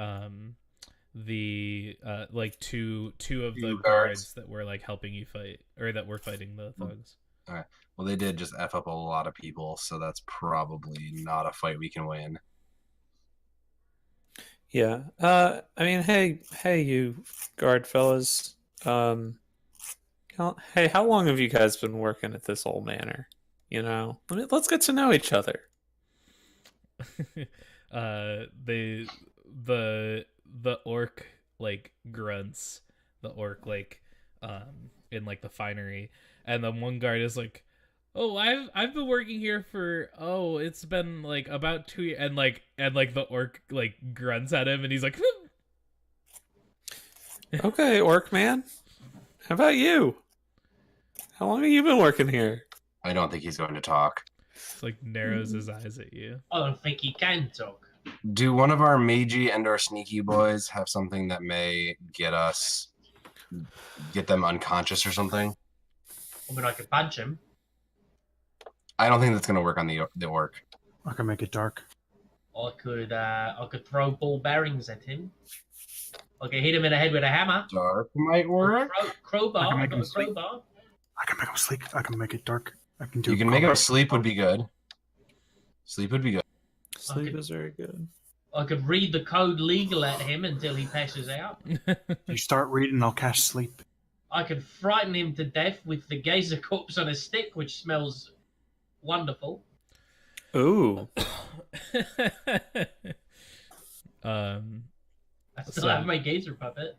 S1: the like two of the guards that were like helping you fight, or that were fighting the thugs.
S2: Okay. Well, they did just F up a lot of people, so that's probably not a fight we can win.
S3: Yeah. I mean, hey, you guard fellas. Hey, how long have you guys been working at this old manor? You know, let's get to know each other.
S1: The orc like grunts, the orc like in like the finery, and then one guard is like, oh, I've been working here for it's been like about 2 years, and like the orc like grunts at him, and he's like,
S3: Okay, orc man. How about you? How long have you been working here?
S2: I don't think he's going to talk.
S1: It's like narrows his eyes at you.
S4: I don't think he can talk.
S2: Do one of our magey and our sneaky boys have something that may get them unconscious or something?
S4: I mean, I could punch him.
S2: I don't think that's going to work on the orc.
S5: I can make it dark.
S4: I could throw ball bearings at him. I could hit him in the head with a hammer.
S2: Dark might work.
S4: Crowbar.
S5: I can
S4: I
S5: make
S4: got
S5: him
S4: a
S5: sleep.
S4: crowbar.
S5: I can make him sleep. I can make it dark. I can do.
S6: You can make a sleep would be good. Sleep would be good.
S3: Sleep is very good.
S4: I could read the code legal at him until he passes out.
S5: You start reading, I'll cast sleep.
S4: I could frighten him to death with the geyser corpse on a stick, which smells wonderful.
S3: Ooh.
S4: I still have my geyser puppet.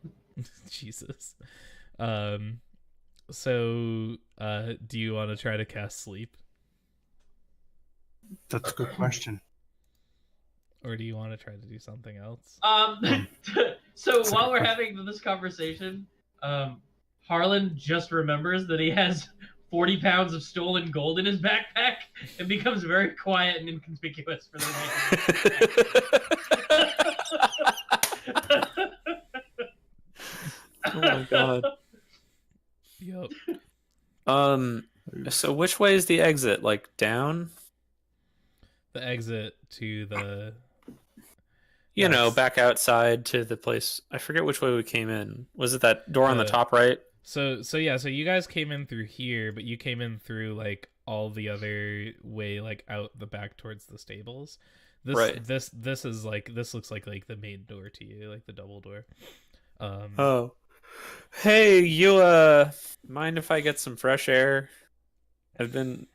S1: Jesus. So, do you want to try to cast sleep?
S5: That's a good question.
S1: Or do you want to try to do something else?
S4: So while we're having this conversation, Harlan just remembers that he has 40 pounds of stolen gold in his backpack and becomes very quiet and inconspicuous for the remainder.
S3: Oh my god.
S1: Yep.
S3: So which way is the exit? Like down?
S1: The exit to the...
S3: You know,
S1: Yes.
S3: back outside to the place. I forget which way we came in. Was it that door on the top right?
S1: So you guys came in through here, but you came in through like all the other way, like out the back towards the stables.
S3: Right.
S1: This is like, this looks like the main door to you, like the double door.
S3: Oh. Hey, you mind if I get some fresh air? I've been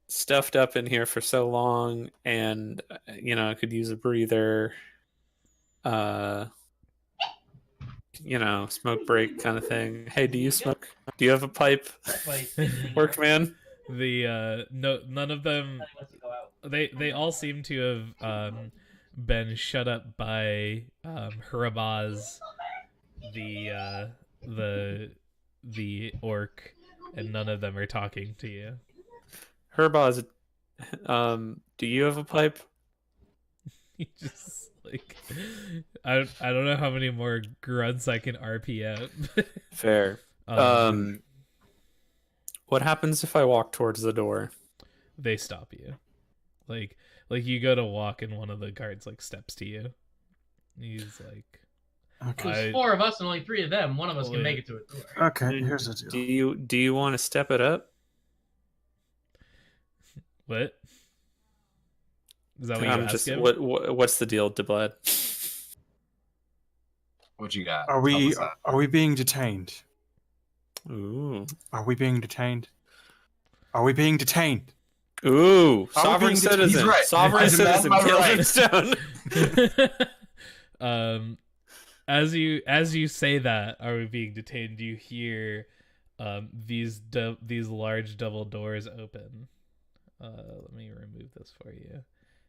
S3: stuffed up in here for so long, and I could use a breather. Smoke break kind of thing. Hey, do you smoke? Do you have a pipe? Workman?
S1: None of them. They all seem to have been shut up by Harabaz, the orc, and none of them are talking to you.
S3: Herbaz, do you have a pipe?
S1: He just like, I don't know how many more grunts I can RP out.
S3: Fair. What happens if I walk towards the door?
S1: They stop you. Like you go to walk and one of the guards like steps to you. He's like,
S5: Okay.
S4: There's 4 of us and only 3 of them. One of us can make it to a door.
S5: Okay, here's the deal.
S3: Do you want to step it up?
S1: what? Is that what you asked him?
S3: What's the deal, Deblad?
S6: What you got?
S5: Are we being detained?
S3: Ooh.
S5: Are we being detained? Are we being detained?
S3: Ooh,
S5: Are we
S3: sovereign
S5: being
S3: citizen.
S6: He's right.
S3: Sovereign
S6: I demand
S3: citizen.
S6: my
S3: Killing
S6: right.
S3: stone.
S1: As you say that, are we being detained? You hear these large double doors open. Let me remove this for you,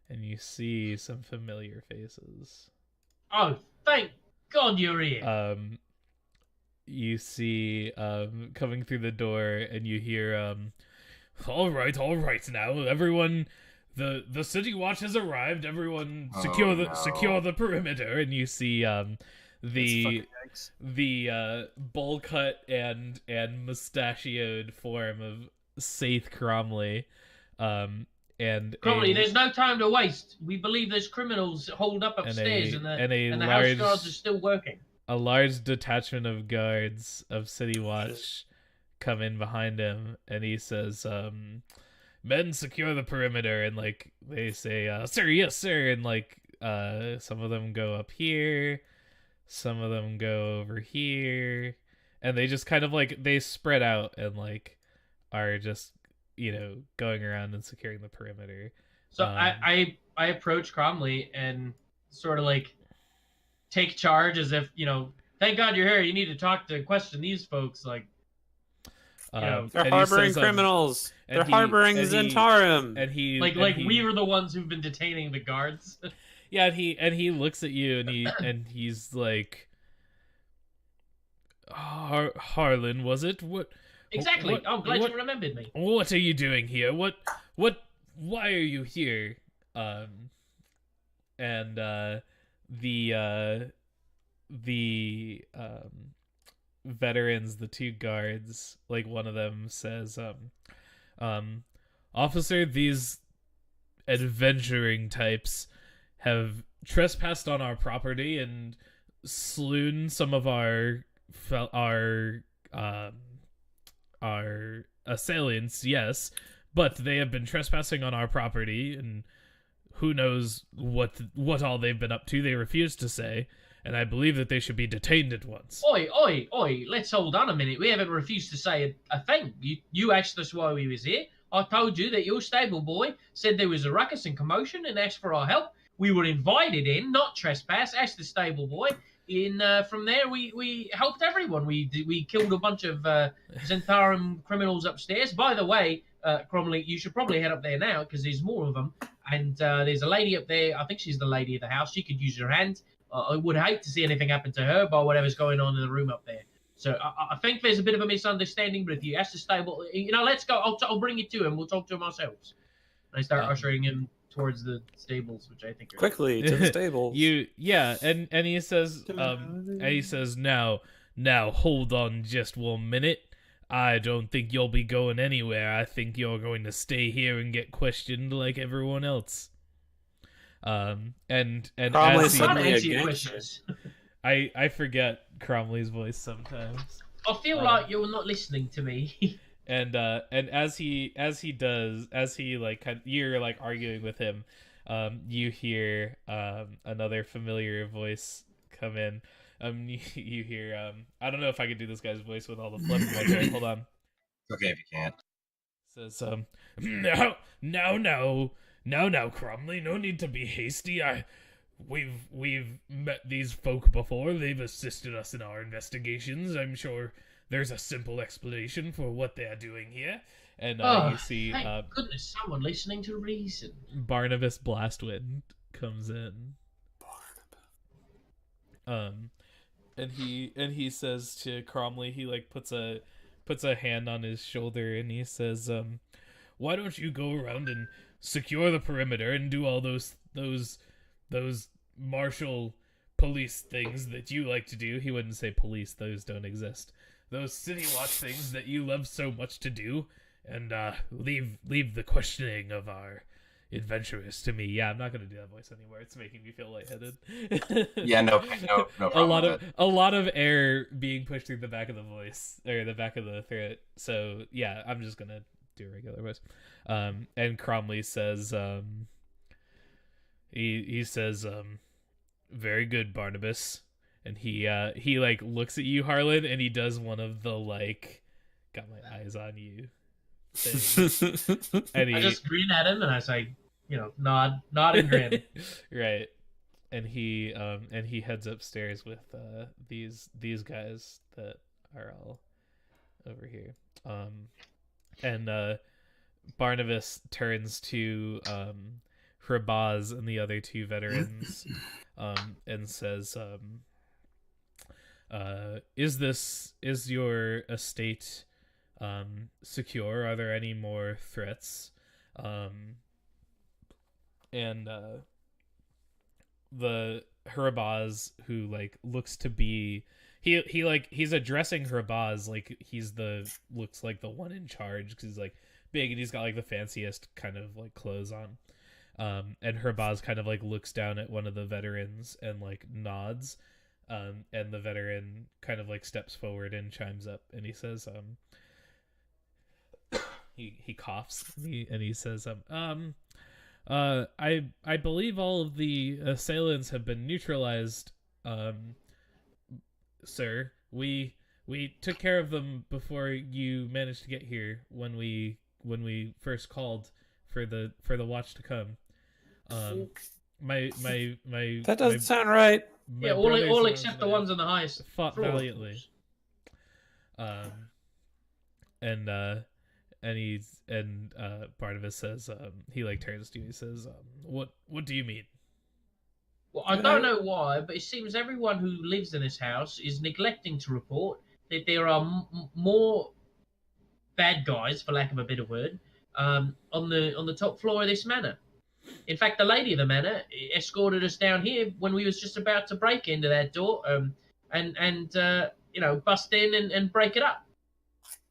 S1: and you see some familiar faces.
S4: Oh, thank God you're here.
S1: You see coming through the door, and you hear all right now, everyone. The city watch has arrived. Everyone, secure the perimeter. And you see the bowl cut and mustachioed form of Saith Cromley.
S4: Cromley, there's no time to waste. We believe there's criminals holed up upstairs, and the house guards are still working.
S1: A large detachment of guards of City Watch come in behind him, and he says, men, secure the perimeter. And like they say, sir, yes sir. And like some of them go up here, some of them go over here, and they just kind of like, they spread out and like are just going around and securing the perimeter.
S4: So I approach Cromley and sort of like take charge, as if thank God you're here. You need to question these folks. Like,
S3: they're harboring criminals. They're harboring Zentarum.
S1: And he
S4: we were the ones who've been detaining the guards.
S1: Yeah, and he looks at you and he's like, Harlan, was it? What?
S4: Exactly. I'm glad you remembered me.
S1: What are you doing here? Why are you here? The veterans, the 2 guards, like one of them says, officer, these adventuring types have trespassed on our property and slewn some of our assailants, yes, but they have been trespassing on our property, and who knows what all they've been up to. They refuse to say, and I believe that they should be detained at once.
S4: Oi, let's hold on a minute. We haven't refused to say a thing. You asked us why we was here. I told you that your stable boy said there was a ruckus and commotion and asked for our help. We were invited in, not trespass. Asked the stable boy. From there, we helped everyone. We killed a bunch of Zentharum criminals upstairs. By the way, Cromley, you should probably head up there now because there's more of them. And there's a lady up there. I think she's the lady of the house. She could use her hand. I would hate to see anything happen to her by whatever's going on in the room up there. So I think there's a bit of a misunderstanding. But if you ask the stable, let's go. I'll bring you to him. We'll talk to him ourselves. And I start ushering him towards the stables, which I think are
S3: Quickly to the stables.
S1: And he says, now hold on just 1 minute. I don't think you'll be going anywhere. I think you're going to stay here and get questioned like everyone else. And
S3: Probably
S1: as
S3: suddenly
S4: answer
S3: a
S4: your
S3: gangster.
S4: questions.
S1: I forget Cromley's voice sometimes.
S4: I feel like you're not listening to me.
S1: And as he you're like arguing with him, you hear another familiar voice come in. You hear I don't know if I could do this guy's voice with all the flip. Hold on.
S6: It's okay if you can't.
S1: Says no, Cromley, no need to be hasty. We've met these folk before. They've assisted us in our investigations. I'm sure there's a simple explanation for what they are doing here. And you see
S4: thank goodness someone listening to reason.
S1: Barnabas Blastwind comes in. And he says to Cromley, he like puts a hand on his shoulder and he says, why don't you go around and secure the perimeter and do all those martial police things that you like to do. He wouldn't say police, those don't exist. Those city watch things that you love so much to do, and leave the questioning of our adventurers to me. Yeah, I'm not gonna do that voice anymore. It's making me feel lightheaded.
S6: Yeah, no problem.
S1: A lot of air being pushed through the back of the voice or the back of the throat. So yeah, I'm just gonna do a regular voice. And Cromley says, he says, very good, Barnabas. And he like looks at you, Harlan, and he does one of the like, got my eyes on you things. And
S4: I just grin at him and I say, nod and grin.
S1: Right. And he heads upstairs with these guys that are all over here. And Barnabas turns to Hrabaz and the other two veterans and says, is your estate secure? Are there any more threats? And the Hrabaz, who like looks to be he's addressing Hrabaz like looks like the one in charge because he's like big and he's got like the fanciest kind of like clothes on. And Hrabaz kind of like looks down at one of the veterans and like nods. And the veteran kind of like steps forward and chimes up and he says, he coughs and he says, I believe all of the assailants have been neutralized, sir. We took care of them before you managed to get here when we first called for the watch to come. My
S3: that doesn't sound right.
S4: Yeah, all except the ones on the highest
S1: fought
S4: floor.
S1: valiantly. And Barnabas says, he like turns to you, he says, what do you mean?
S4: Well, I don't know why, but it seems everyone who lives in this house is neglecting to report that there are more bad guys, for lack of a better word, on the top floor of this manor. In fact, the lady of the manor escorted us down here when we was just about to break into that door, and bust in and break it up.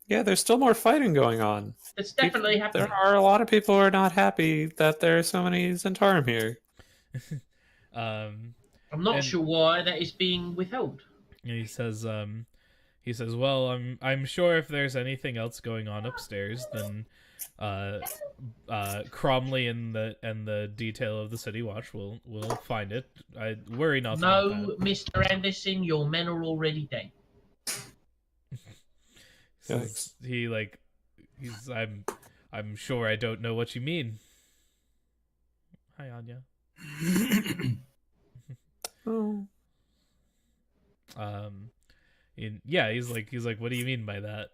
S3: Yeah, there's still more fighting going on.
S4: It's definitely happening.
S3: There are a lot of people who are not happy that there are so many Zentarum here.
S4: I'm not sure why that is being withheld.
S1: He says, he says, "Well, I'm sure if there's anything else going on upstairs, then Cromley and the detail of the City Watch will find it. I worry not about
S4: No,
S1: that."
S4: Mr. Anderson, your men are already dead.
S1: Says he's I'm sure I don't know what you mean. Hi, Anya.
S3: Oh.
S1: He's like, what do you mean by that?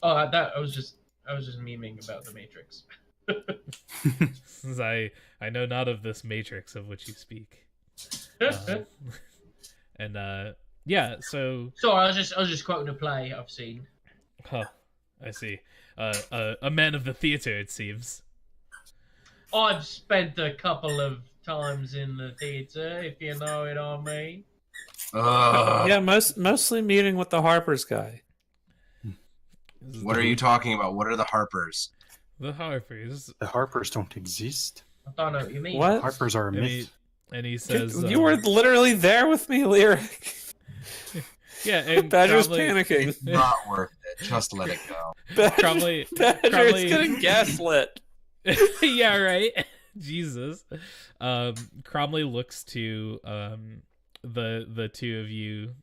S4: Oh, I was just memeing about the Matrix.
S1: Since I know not of this matrix of which you speak. So
S4: Sorry, I was just quoting a play I've seen.
S1: huh, I see. A man of the theater, it seems.
S4: I've spent a couple of times in the theater, if you know what I mean.
S3: Yeah, mostly meeting with the Harper's guy.
S6: What are you talking about? What are the Harpers?
S1: The Harpers.
S5: The Harpers don't exist.
S4: I don't know what you mean.
S3: What?
S5: Harpers are a myth.
S1: And he says,
S3: You were literally there with me, Lyric.
S1: yeah, and
S3: Badger's
S1: Cromley-
S3: panicking.
S6: It's not worth it. Just let it go.
S1: Cromley-
S3: Badger's getting gaslit.
S1: Yeah, right. Jesus. Cromley looks to the two of you,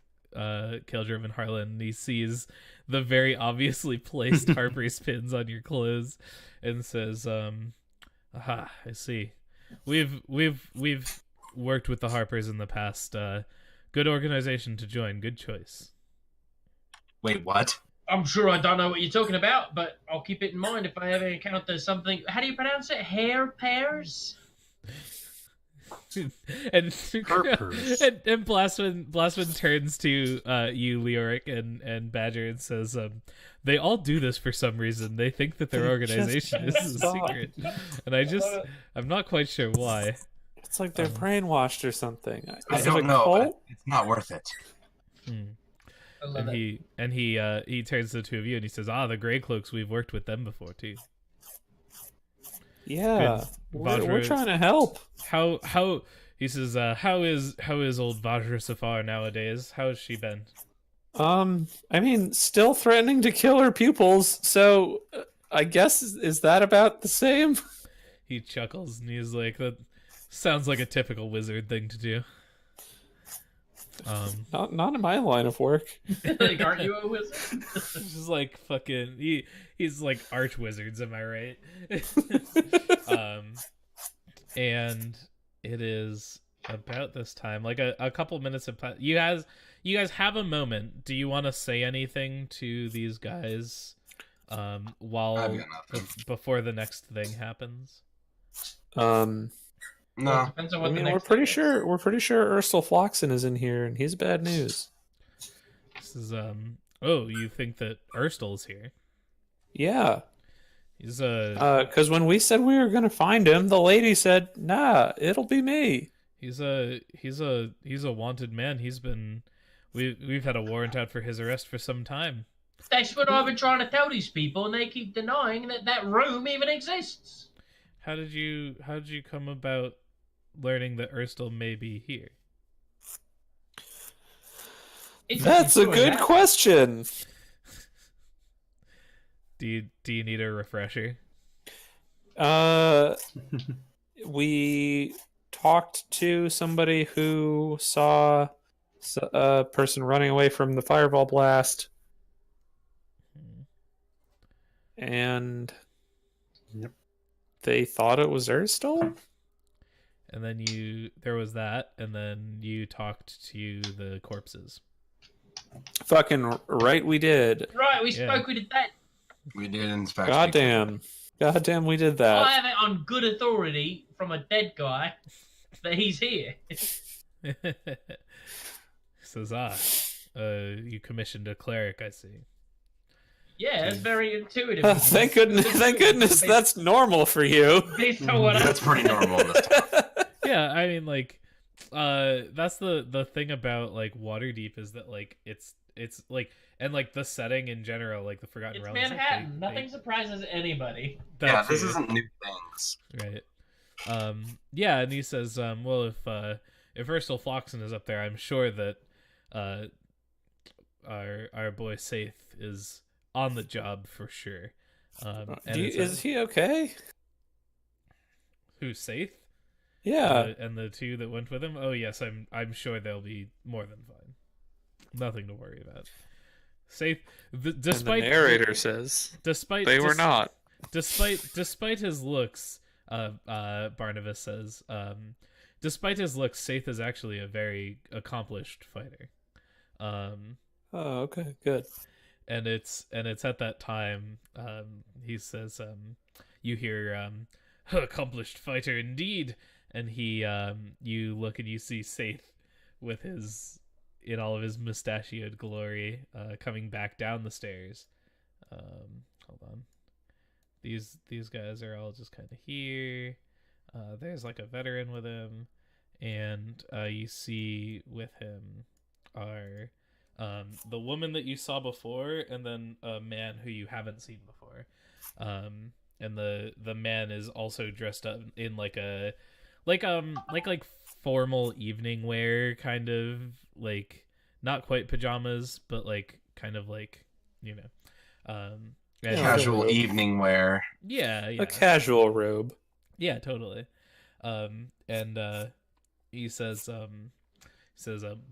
S1: Kildrim and Harlan, and he sees the very obviously placed Harper's pins on your clothes, and says, "Aha, I see. We've worked with the Harpers in the past. Good organization to join. Good choice."
S6: Wait, what?
S4: I'm sure I don't know what you're talking about, but I'll keep it in mind if I ever encounter something. How do you pronounce it? Hair pairs?
S1: and
S5: Harpers.
S1: and Blastman turns to you, Leoric, and Badger, and says, "They all do this for some reason. They think that their organization is a secret, and I'm not quite sure why."
S3: It's like they're brainwashed or something.
S6: I
S3: Is it
S6: don't
S3: a
S6: know.
S3: cult?
S6: But it's not worth it.
S4: I love it.
S1: He turns to the two of you and he says, "Ah, the Grey Cloaks. We've worked with them before too.
S3: Yeah,
S1: Good.
S3: we're
S1: Vajra-
S3: trying to help.
S1: How he says, how is old Vajra Safar nowadays? How has she been?"
S3: I mean, still threatening to kill her pupils. So, I guess is that about the same?
S1: He chuckles and he's like, "That sounds like a typical wizard thing to do."
S3: Not in my line of work.
S4: Like, aren't you a wizard?
S1: This is like fucking he's like arch wizards, am I right? And it is about this time, like a couple minutes have passed. You guys have a moment. Do you want to say anything to these guys while
S6: I've got nothing.
S1: before the next thing happens?
S6: No.
S4: Depends on
S3: I
S4: what the
S3: mean,
S4: next
S3: we're pretty
S4: thing is.
S3: sure Ursel Floxen is in here, and he's bad news.
S1: This is oh, you think that Erstel's here?
S3: Yeah,
S1: He's
S3: because when we said we were gonna find him, the lady said, "Nah, it'll be me."
S1: he's a wanted man. We've had a warrant out for his arrest for some time.
S4: That's what I've been trying to tell these people, and they keep denying that room even exists.
S1: How did you come about learning that Erstel may be here?
S3: That's a good question.
S1: Do you need a refresher?
S3: We talked to somebody who saw a person running away from the fireball blast, and
S5: Yep.
S3: they thought it was Erstel.
S1: And then there was that, and then you talked to the corpses.
S3: Fucking right, we did.
S4: Right, we
S1: Yeah.
S4: spoke with that.
S6: We did inspect.
S3: Goddamn, we did that.
S4: I have it on good authority from a dead guy that he's here.
S1: Says, you commissioned a cleric, I see.
S4: Yeah, it's very intuitive.
S3: Thank goodness that's normal for you.
S4: Based on what
S6: That's pretty normal this time.
S1: Yeah, I mean, like, that's the thing about like Waterdeep is that like it's like, and like the setting in general, like the Forgotten
S4: It's
S1: Realms. like,
S4: Manhattan. Nothing surprises anybody.
S1: that
S6: Yeah, this
S1: too.
S6: isn't new things.
S1: Right. Yeah, and he says, well, if Ursel Floxen is up there, I'm sure that uh, our boy Saith is on the job for sure. And
S3: Is he okay?
S1: Who, Saith?
S3: Yeah.
S1: And the two that went with him? Oh yes, I'm sure they'll be more than fine. Nothing to worry about. Saith, despite
S3: and the narrator says
S1: despite
S3: they were not.
S1: Despite his looks, Barnabas says, despite his looks, Saith is actually a very accomplished fighter.
S3: Oh, okay, good.
S1: And it's at that time, he says, you hear, accomplished fighter indeed, and he, you look and you see Saith with in all of his mustachioed glory, coming back down the stairs. Hold on. These guys are all just kind of here. There's like a veteran with him, and you see with him are the woman that you saw before, and then a man who you haven't seen before. And the man is also dressed up in like formal evening wear, kind of like not quite pajamas, but like kind of like, you know,
S6: Casual evening wear.
S1: Yeah.
S3: A casual robe.
S1: Yeah, totally. And he says,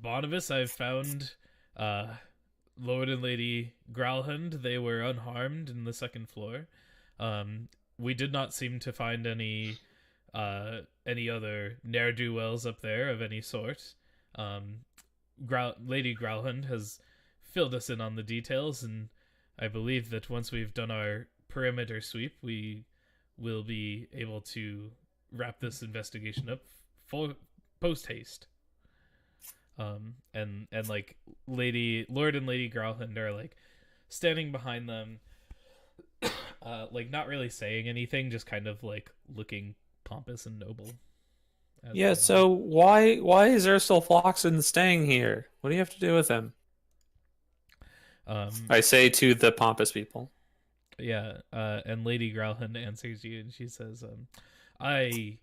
S1: Barnabas, I've found Lord and Lady Growlhund. They were unharmed in the second floor. We did not seem to find any other ne'er-do-wells up there of any sort. Lady Growlhund has filled us in on the details, and I believe that once we've done our perimeter sweep, we will be able to wrap this investigation up for post haste. And like Lord and Lady Growlhund are like standing behind them, like not really saying anything, just kind of like looking pompous and noble.
S3: Yeah, so why is Ursula Floxen staying here? What do you have to do with him? I say to the pompous people.
S1: Yeah, and Lady Growlhund answers you, and she says, I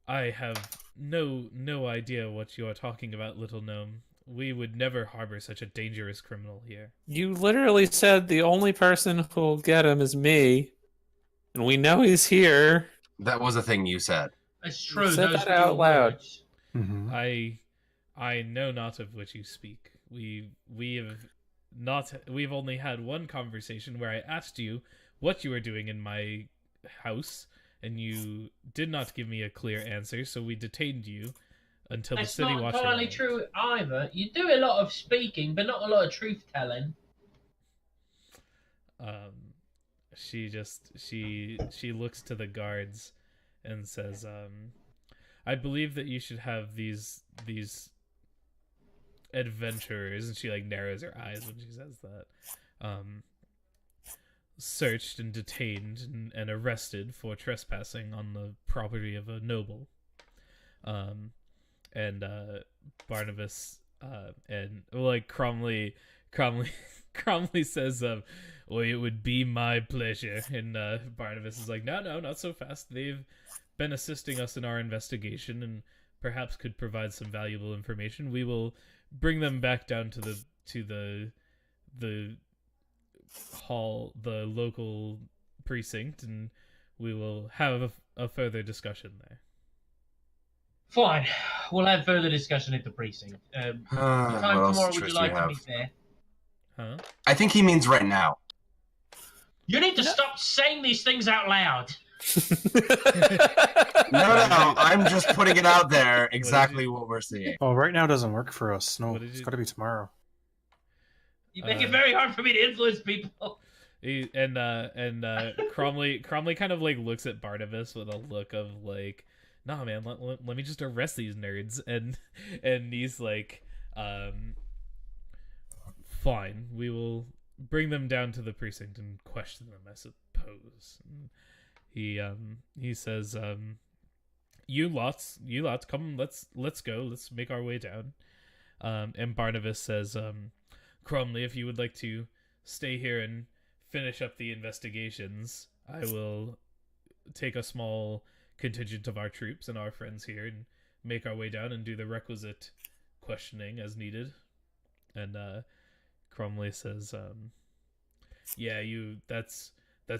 S1: have no idea what you are talking about, little gnome. We would never harbor such a dangerous criminal here.
S3: You literally said the only person who'll get him is me, and we know he's here.
S6: That was a thing you said.
S4: It's true.
S3: You said
S4: Those
S3: that
S4: were
S3: out
S4: your
S3: loud.
S4: words.
S5: Mm-hmm.
S1: I know not of which you speak. We've only had one conversation where I asked you what you were doing in my house, and you did not give me a clear answer, so we detained you until
S4: That's
S1: the city
S4: not
S1: watcher
S4: entirely
S1: arrived.
S4: true either. You do a lot of speaking, but not a lot of truth telling.
S1: She looks to the guards and says, I believe that you should have these adventurers, and she like narrows her eyes when she says that, searched and detained and arrested for trespassing on the property of a noble. And Barnabas and like Cromley says, well, it would be my pleasure. And Barnabas is like, no, not so fast. They've been assisting us in our investigation and perhaps could provide some valuable information. We will bring them back down to the hall, the local precinct, and we will have a further discussion there.
S4: Fine. We'll have further discussion at the precinct. Time
S6: What else
S4: tomorrow, would
S6: choice
S4: you
S6: do we
S4: like to
S6: have?
S4: meet there?
S1: Huh?
S6: I think he means right now.
S4: You need to stop saying these things out loud.
S6: No, I'm just putting it out there exactly what we're seeing.
S5: Oh, right now doesn't work for us. No,
S1: What did
S5: it's
S1: you-
S5: got to be tomorrow.
S4: You make it very hard for me to influence people.
S1: Cromley kind of like looks at Barnabas with a look of like, nah, man, let me just arrest these nerds. And he's like, fine, we will bring them down to the precinct and question them, I suppose. And he says, you lots, come, let's go, let's make our way down. And Barnabas says, Cromley, if you would like to stay here and finish up the investigations, I will take a small contingent of our troops and our friends here and make our way down and do the requisite questioning as needed. And Cromley says, "Yeah, that's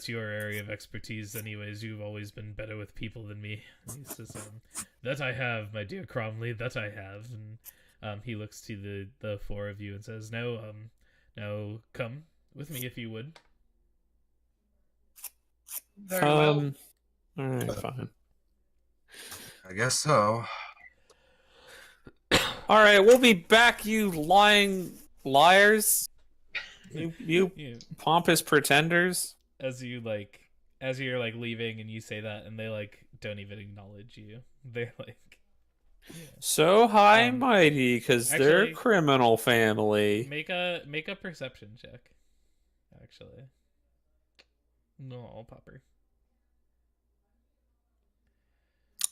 S1: your area of expertise, anyways. You've always been better with people than me." And he says, "That I have, my dear Cromley. That I have." And he looks to the four of you and says, now come with me if you would."
S4: Very well.
S3: All right, fine.
S6: I guess so.
S3: All right, we'll be back, you lying liars. You pompous pretenders.
S1: As you're leaving and you say that, and they like don't even acknowledge you. They're like, yeah.
S3: So high and mighty because they're
S1: actually,
S3: criminal family.
S1: Make a perception check. Actually, no, Popper.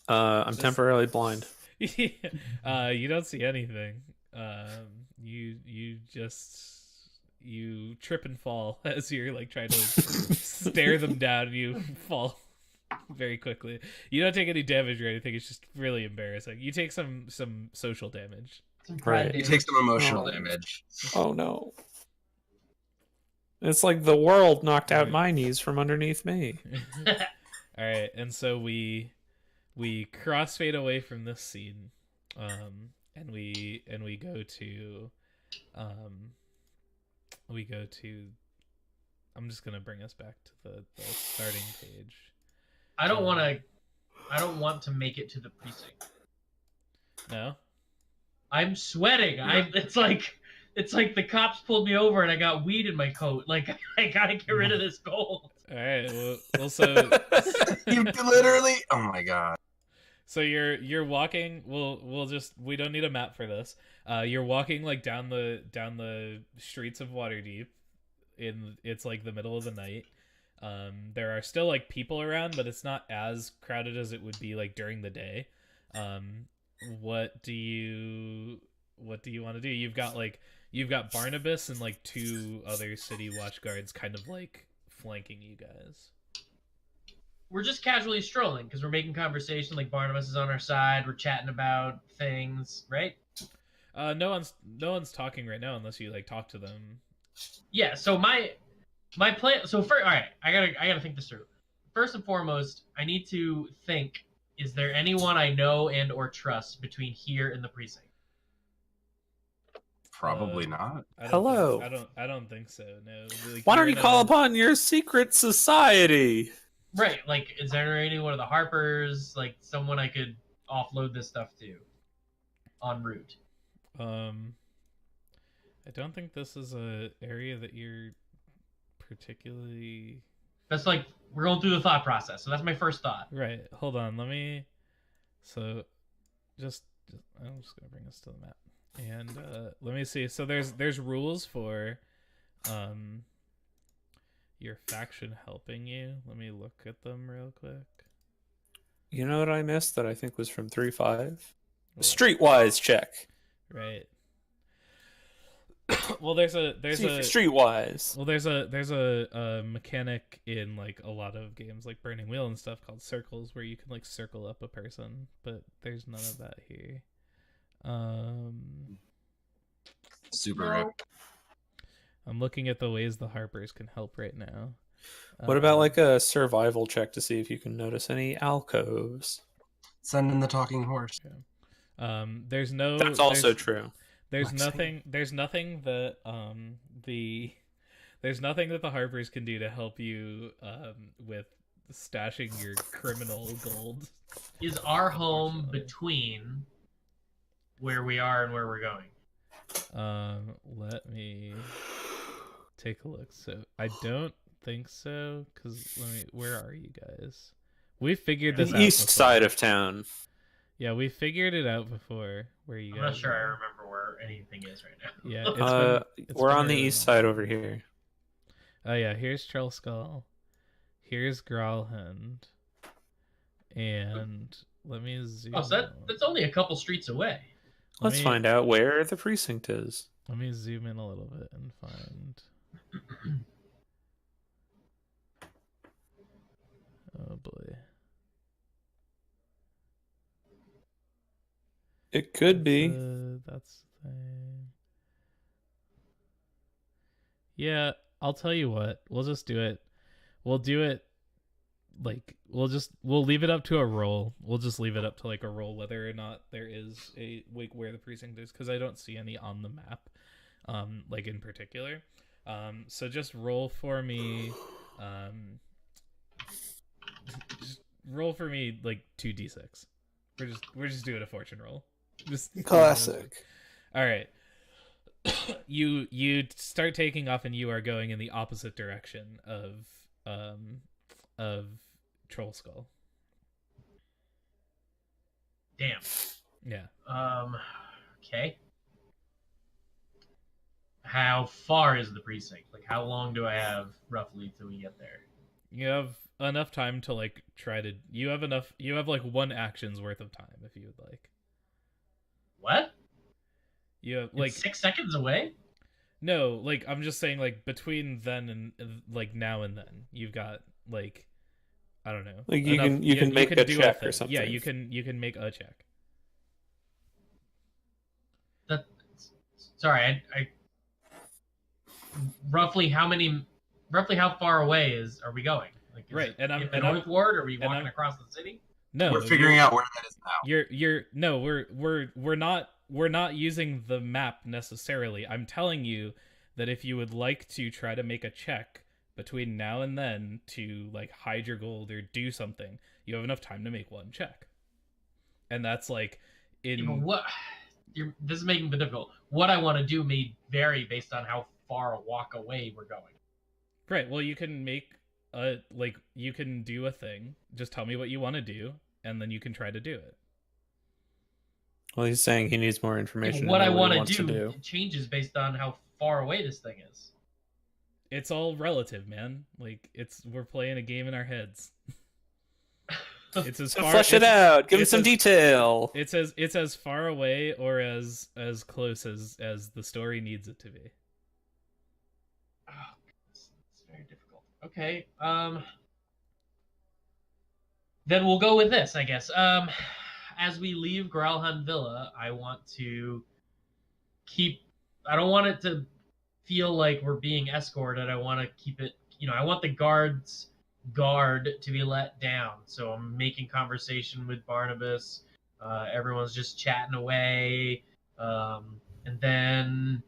S3: I'm temporarily blind.
S1: You don't see anything. You trip and fall as you're like trying to stare them down, and you fall very quickly. You don't take any damage or anything. It's just really embarrassing. You take some social damage.
S3: Right.
S6: You take some emotional damage.
S3: Oh no. It's like the world knocked out my knees from underneath me.
S1: All right, and so we crossfade away from this scene, and we go to I'm just gonna bring us back to the starting page.
S4: I don't want to make it to the precinct.
S1: No?
S4: I'm sweating. It's like the cops pulled me over and I got weed in my coat. Like, I gotta get rid of this gold.
S1: All right. Well, so
S6: You literally. Oh my god.
S1: so you're walking. We don't need a map for this. You're walking like down the streets of Waterdeep. It's like the middle of the night. There are still like people around, but it's not as crowded as it would be like during the day. What do you want to do? You've got Barnabas and like two other city watch guards kind of like flanking you guys.
S4: We're just casually strolling because we're making conversation. Like, Barnabas is on our side. We're chatting about things, right?
S1: No one's talking right now unless you like talk to them.
S4: Yeah. So my plan. So first, all right, I gotta think this through. First and foremost, I need to think: is there anyone I know and or trust between here and the precinct?
S6: Probably not.
S3: Hello.
S1: I don't think so. No. Like,
S3: Why don't you call upon your secret society?
S4: Right. Like, is there anyone of the Harpers? Like, someone I could offload this stuff to en route?
S1: I don't think this is a area that you're particularly.
S4: That's like, we're going through the thought process. So that's my first thought.
S1: Right. Hold on. Let me. So, just I'm just gonna bring this to the map, and let me see. So there's rules for, your faction helping you. Let me look at them real quick.
S3: You know what I missed that I think was from 3.5? Streetwise check.
S1: Right. Well, there's a
S3: Streetwise.
S1: Well, there's a mechanic in like a lot of games like Burning Wheel and stuff called circles, where you can like circle up a person, but there's none of that here.
S6: Super
S4: No.
S6: rip.
S1: I'm looking at the ways the Harpers can help right now.
S3: What about like a survival check to see if you can notice any alcoves?
S6: Send in the talking horse.
S1: There's no.
S3: That's also true.
S1: There's
S6: Nice.
S1: nothing. There's nothing that There's nothing that the Harpers can do to help you with stashing your criminal gold.
S4: Is our home between where we are and where we're going?
S1: Let me take a look. So I don't think so, because where are you guys? We figured this out
S3: The east
S1: before.
S3: side of town.
S1: Yeah, we figured it out before where you
S4: I'm
S1: guys
S4: not sure I
S1: are.
S4: remember where anything is right now.
S1: Yeah, it's
S3: We're
S1: been
S3: on the
S1: really
S3: east
S1: long.
S3: side over here.
S1: Oh yeah, here's Skull. Here's Growlhand. And let me zoom
S4: Oh, so
S1: out.
S4: that's only a couple streets away.
S1: Let
S3: Let's
S1: me-
S3: find out where the precinct is.
S1: Let me zoom in a little bit and find. Oh boy.
S3: It could be.
S1: That's the thing. Yeah, I'll tell you what. We'll just do it. We'll do it like we'll leave it up to a roll. We'll just leave it up to like a roll whether or not there is a like where the precinct is, because I don't see any on the map, like in particular. So just roll for me. Just roll for me like 2d6. We're just doing a fortune roll. Just
S3: Classic.
S1: All right. You start taking off and you are going in the opposite direction of Troll Skull.
S4: Damn.
S1: Yeah.
S4: Okay. How far is the precinct? Like, how long do I have roughly till we get there?
S1: You have enough time to like try to. You have like 1 action's worth of time if you would like.
S4: What?
S1: You have
S4: It's
S1: like
S4: 6 seconds away?
S1: no, like I'm just saying like between then and like now and then you've got like I don't know.
S3: Like you
S1: enough-
S3: can you can make a
S1: do
S3: check
S1: thing.
S3: or something.
S1: Yeah, you can make a check.
S4: That. Sorry, I. Roughly how far away are we going? Like, is
S1: Right,
S4: it
S1: and I'm-
S4: in the
S1: and I'm-
S4: North Ward, or are we
S1: and
S4: walking
S1: I'm-
S4: across the city?
S1: No,
S6: We're figuring out where that is now.
S1: You're no, we're not using the map necessarily. I'm telling you that if you would like to try to make a check between now and then to like hide your gold or do something, you have enough time to make 1 check. And that's like
S4: Yeah, but
S1: in
S4: what? This is making it difficult. What I want to do may vary based on how far a walk away we're going.
S1: right. Well, you can make you can do a thing. Just tell me what you want to do, and then you can try to do it.
S3: Well, he's saying he needs more information.
S4: What
S3: to
S4: I
S3: know
S4: want
S3: he
S4: to
S3: wants
S4: do changes based on how far away this thing is.
S1: It's all relative, man. Like we're playing a game in our heads. It's as
S3: So
S1: far
S3: flesh it out. Give him
S1: it's
S3: some
S1: as-
S3: detail.
S1: It's as far away or as close as the story needs it to be.
S4: Oh, it's very difficult. Okay. Then we'll go with this, I guess. As we leave Gralhan Villa, I want to keep. I don't want it to feel like we're being escorted. I want to keep it. I want the guard to be let down. So I'm making conversation with Barnabas. Everyone's just chatting away, and then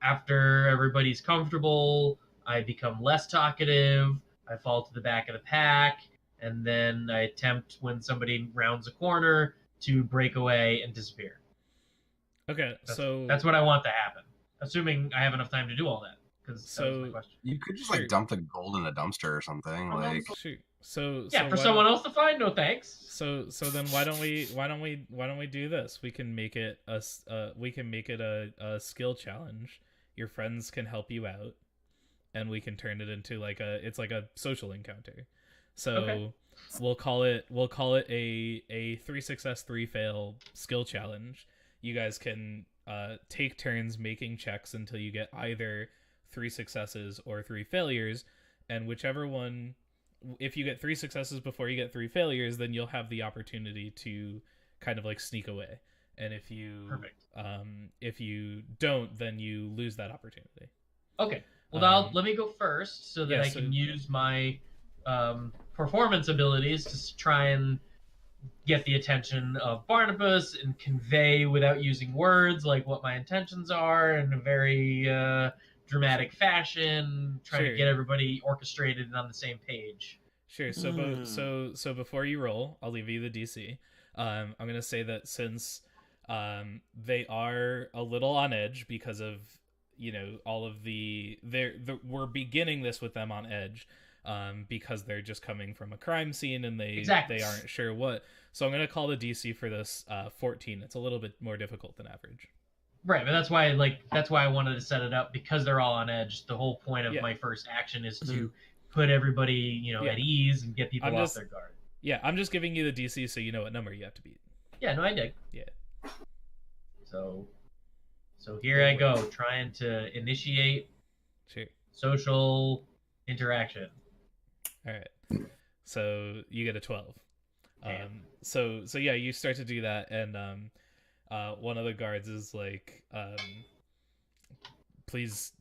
S4: after everybody's comfortable, I become less talkative. I fall to the back of the pack, and then I attempt, when somebody rounds a corner, to break away and disappear.
S1: Okay,
S4: That's what I want to happen, assuming I have enough time to do all that. Because that was my
S1: So-
S4: question.
S6: You could just
S1: Sure.
S6: like dump the gold in a dumpster or something. Like
S1: shoot. So
S4: Yeah,
S1: so
S4: for
S1: why
S4: someone
S1: don't-
S4: else to find, no thanks.
S1: So then why don't we do this? We can make it a skill challenge. Your friends can help you out, and we can turn it into like a social encounter. So
S4: Okay.
S1: we'll call it a 3 success 3 fail skill challenge. You guys can take turns making checks until you get either 3 successes or 3 failures, and whichever one, if you get 3 successes before you get 3 failures, then you'll have the opportunity to kind of like sneak away. And if you if you don't, then you lose that opportunity.
S4: Okay. Well,
S1: Um,
S4: let me go first so that
S1: yeah,
S4: I can use my performance abilities to try and get the attention of Barnabas and convey without using words like what my intentions are in a very dramatic fashion, trying
S1: Sure.
S4: to get everybody orchestrated and on the same page.
S1: Sure. So before you roll, I'll leave you the DC. I'm gonna say that since they are a little on edge because of all of we're beginning this with them on edge, because they're just coming from a crime scene and they
S4: Exactly.
S1: aren't sure what. So I'm gonna call the DC for this 14. It's a little bit more difficult than average.
S4: Right, but that's why I wanted to set it up, because they're all on edge. The whole point of
S1: Yeah.
S4: my first action is to put everybody,
S1: Yeah.
S4: at ease and get people
S1: I'm
S4: off
S1: just-
S4: their guard.
S1: Yeah, I'm just giving you the DC so you know what number you have to beat.
S4: Yeah, no, I dig.
S1: Yeah.
S4: So here I go, trying to initiate
S1: Sure.
S4: social interaction.
S1: All right. So you get a 12.
S4: Damn.
S1: So yeah, you start to do that, and one of the guards is like, please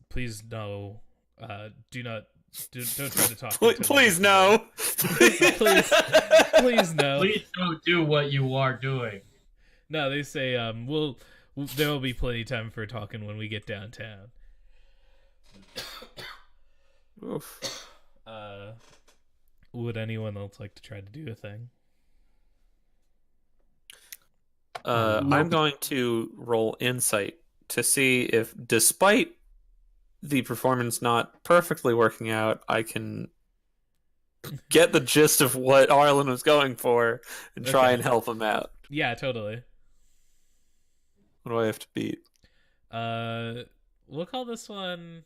S1: no, don't try to talk.
S3: Please no.
S1: Please no.
S4: Please don't do what you are doing.
S1: No, they say there will be plenty of time for talking when we get downtown.
S3: Oof.
S1: Would anyone else like to try to do a thing?
S3: I'm going to roll insight to see if, despite the performance not perfectly working out, I can get the gist of what Arlen was going for and try and help him out.
S1: Yeah, totally.
S3: What do I have to beat?
S1: We'll call this one.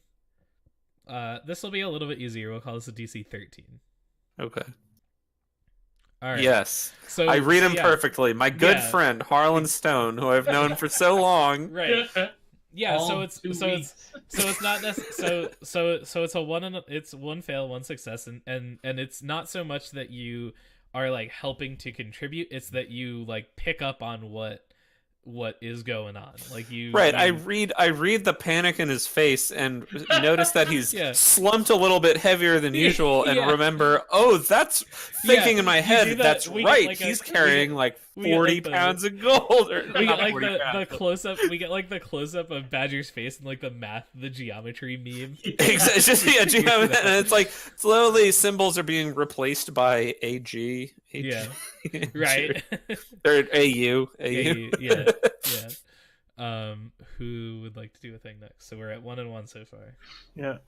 S1: This will be a little bit easier. We'll call this a DC 13.
S3: Okay.
S1: All right.
S3: Yes.
S1: So
S3: I read him
S1: yeah.
S3: perfectly. My good
S1: Yeah.
S3: friend Harlan Stone, who I've known for so long.
S1: Right. Yeah.
S4: All
S1: So it's
S4: 2
S1: so
S4: weeks.
S1: it's not necessarily so it's a it's one fail, one success, and it's not so much that you are like helping to contribute. It's that you like pick up on what is going on. Like you.
S3: Right,
S1: you-
S3: I read the panic in his face and notice that he's
S1: Yeah.
S3: slumped a little bit heavier than usual, and
S1: Yeah.
S3: remember, oh, that's thinking in my
S1: you
S3: head.
S1: do that-
S3: That's
S1: we get
S3: right.
S1: like
S3: He's
S1: a-
S3: carrying like
S1: we get
S3: 40
S1: like the-
S3: pounds of gold. Or,
S1: We get
S3: not
S1: like
S3: 40
S1: the
S3: pounds, but-
S1: close up. We get like the close up of Badger's face and like the geometry meme.
S3: It's just and it's like slowly symbols are being replaced by AG.
S1: Yeah. Right.
S3: Or AU.
S1: Yeah. Who would like to do a thing next? So we're at 1-1 so far.
S5: Yeah.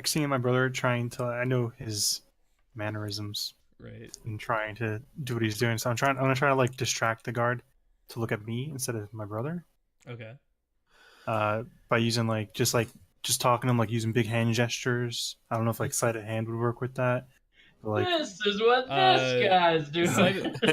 S5: Seeing my brother trying to, I know his mannerisms
S1: Right.
S5: and trying to do what he's doing. So I'm gonna try to like distract the guard to look at me instead of my brother.
S1: Okay.
S5: By using just talking to him, like using big hand gestures. I don't know if like sleight of hand would work with that. But, like,
S4: This is what this guy's doing.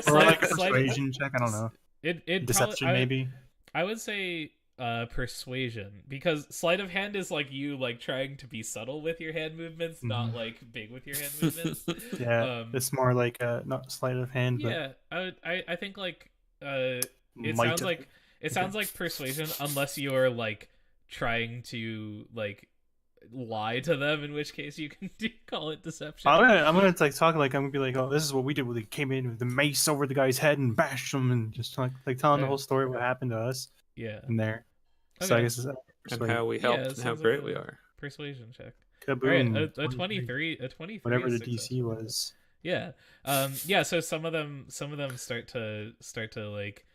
S5: or like a persuasion check. I don't know.
S1: It
S5: Deception
S1: probably,
S5: maybe.
S1: I would say persuasion, because sleight of hand is like you like trying to be subtle with your hand movements, not like big with your hand movements.
S5: Yeah, it's more like not sleight of hand, but
S1: Yeah, I think like it
S5: might
S1: sounds like persuasion, unless you're like trying to like lie to them, in which case you can call it deception.
S5: I'm gonna like talk like I'm gonna be like, oh, this is what we did. We came in with the mace over the guy's head and bashed him, and just like telling the whole story of what happened to us.
S1: Yeah.
S5: In there. So
S1: Okay.
S5: I guess it's
S3: And how we helped
S1: Yeah, it
S3: and how
S1: sounds
S3: great
S1: like
S3: we
S1: a
S3: are.
S1: Persuasion check.
S5: kaboom.
S1: All right, a 23,
S5: Whatever
S1: is
S5: the DC
S1: successful.
S5: was.
S1: Yeah. Yeah, so some of them start to like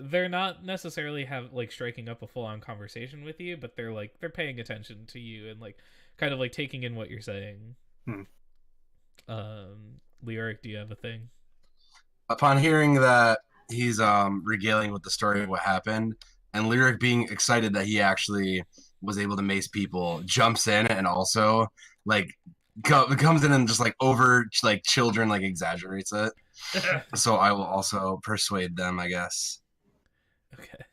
S1: they're not necessarily striking up a full on conversation with you, but they're paying attention to you and like kind of like taking in what you're saying. Leoric, do you have a thing?
S6: Upon hearing that he's regaling with the story of what happened, and Lyric being excited that he actually was able to mace people, jumps in and also like comes in and just like over like children, like exaggerates it. So I will also persuade them, I guess.
S1: Okay.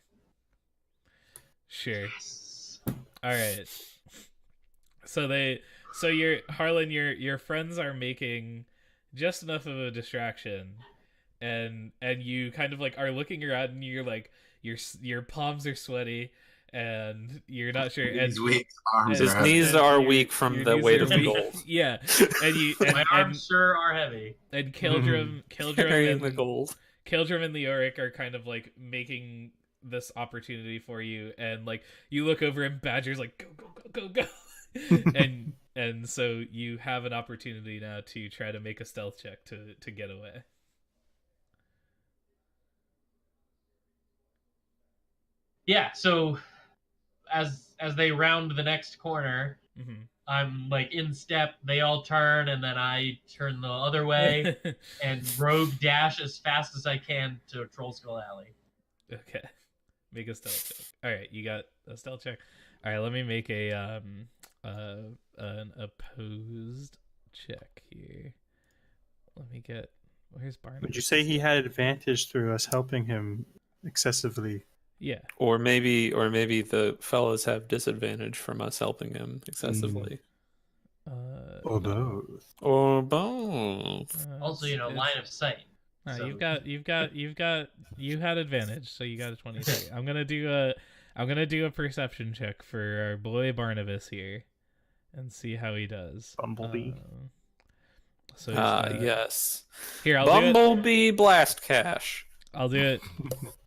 S1: Sure. All right. So Harlan, your friends are making just enough of a distraction, and you kind of like are looking around, and you're like your palms are sweaty, and you're not sure. And
S6: He's weak. Arms
S3: His
S6: are heavy.
S3: knees are weak from
S1: your
S3: the
S1: knees
S3: weight
S1: are
S3: of the
S1: weak.
S3: gold.
S1: Yeah, and
S4: My arms sure are heavy.
S1: and Kildrum
S3: Carrying the
S1: and
S3: gold.
S1: Kildrum and Leoric are kind of like making this opportunity for you, and like you look over and Badger's like go and so you have an opportunity now to try to make a stealth check to get away.
S4: Yeah, so as they round the next corner,
S1: Mm-hmm.
S4: I'm like in step, they all turn, and then I turn the other way and rogue dash as fast as I can to Troll Skull Alley.
S1: Okay. Make a stealth check. Alright, you got a stealth check. Alright, let me make an opposed check here. Let me get where's Barnabas?
S5: Would you say he had advantage through us helping him excessively?
S1: Yeah.
S3: Or maybe the fellows have disadvantage from us helping him excessively.
S5: Or
S1: no.
S5: both?
S3: Or both.
S4: Also,
S1: it's-
S4: line of sight.
S1: No,
S4: So-
S1: you had advantage, so you got a 23. I'm gonna do I'm gonna do a perception check for our boy Barnabas here, and see how he does.
S5: Bumblebee.
S1: So he's got-
S3: Yes.
S1: Here, I'll do it.
S3: Bumblebee Blast Cash.
S1: I'll do it.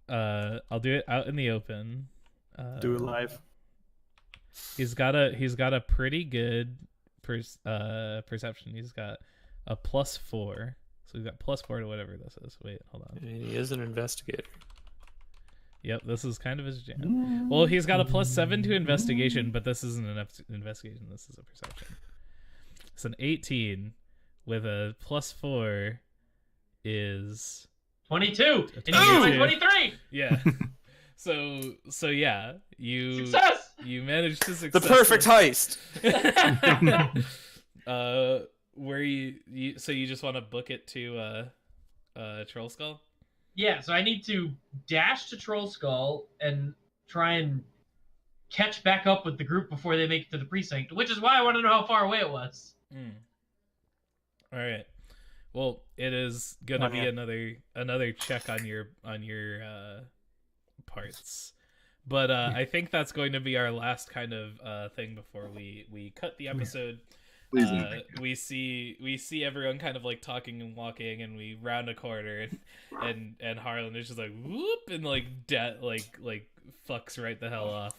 S1: I'll do it out in the open.
S5: Do it live.
S1: He's got a pretty good perception. He's got a +4, so he's got +4 to whatever this is. Wait, hold on.
S3: He is an investigator.
S1: Yep, this is kind of his jam. Well, he's got a +7 to investigation, but this isn't an investigation. This is a perception. It's an 18 with a +4 is
S4: 22. And you
S1: Ooh!
S4: get my 23.
S1: yeah. So yeah, you
S4: Success.
S1: you managed to
S3: The
S1: successfully...
S3: perfect heist.
S1: Where you so you just want to book it to Troll Skull?
S4: Yeah, so I need to dash to Troll Skull and try and catch back up with the group before they make it to the precinct, which is why I want to know how far away it was.
S1: All right. Well, it is gonna
S5: Come
S1: be
S5: on, yeah.
S1: another check on your parts, but I think that's going to be our last kind of thing before we cut the episode.
S6: Please.
S1: We see everyone kind of like talking and walking, and we round a corner, and Harlan is just like whoop, and like fucks right the hell off,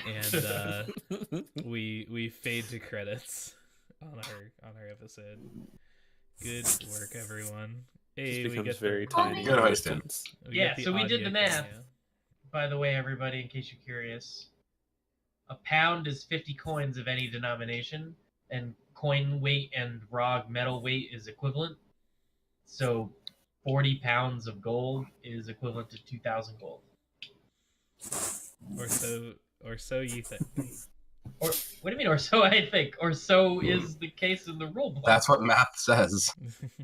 S1: and we fade to credits on our episode. Good work, everyone. Hey,
S3: Just
S1: we
S3: becomes
S1: get
S3: very
S1: the,
S3: tiny.
S6: Good hoisting.
S1: we
S4: Yeah,
S1: get the
S4: so we did
S1: audio
S4: the math.
S1: cameo.
S4: By the way, everybody, in case you're curious, a pound is 50 coins of any denomination, and coin weight and raw metal weight is equivalent. So 40 pounds of gold is equivalent to 2,000 gold.
S1: Or so you think.
S4: Or what do you mean, or so I think? Or so is the case in the rule book.
S6: That's what math says.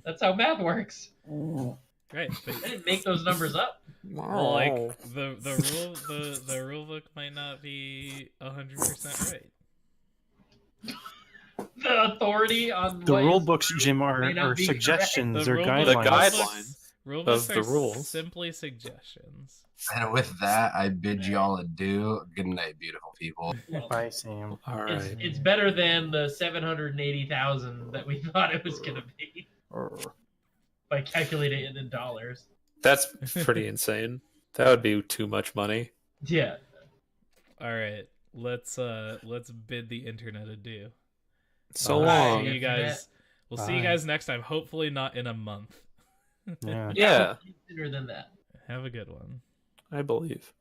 S4: That's how math works.
S1: Right, but
S4: I didn't make those numbers up.
S1: well, like the rule book might not be 100% right.
S4: The authority on
S5: The
S4: what
S5: rule
S4: is
S5: books,
S4: true
S5: Jim,
S4: may not
S5: are
S4: be
S5: suggestions
S1: The
S5: or
S1: rule
S5: guidelines.
S1: book-
S3: The
S1: rule books-
S3: guidelines
S1: Rule books
S3: of the
S1: are
S3: rules.
S1: simply suggestions.
S6: And with that, I bid you all adieu. Good night, beautiful people.
S4: correct.
S5: Bye, Sam.
S3: All
S4: It's,
S3: right.
S4: it's better than the 780,000 that we thought it was going to be by calculating it in dollars.
S3: That's pretty insane. That would be too much money.
S4: Yeah.
S1: All right, let's bid the internet adieu.
S3: So
S4: Bye.
S3: long.
S1: See you guys. We'll see you
S5: Bye.
S1: guys next time. Hopefully not in a month.
S5: Yeah.
S3: Yeah,
S4: Sooner than that.
S1: Have a good one.
S3: I believe.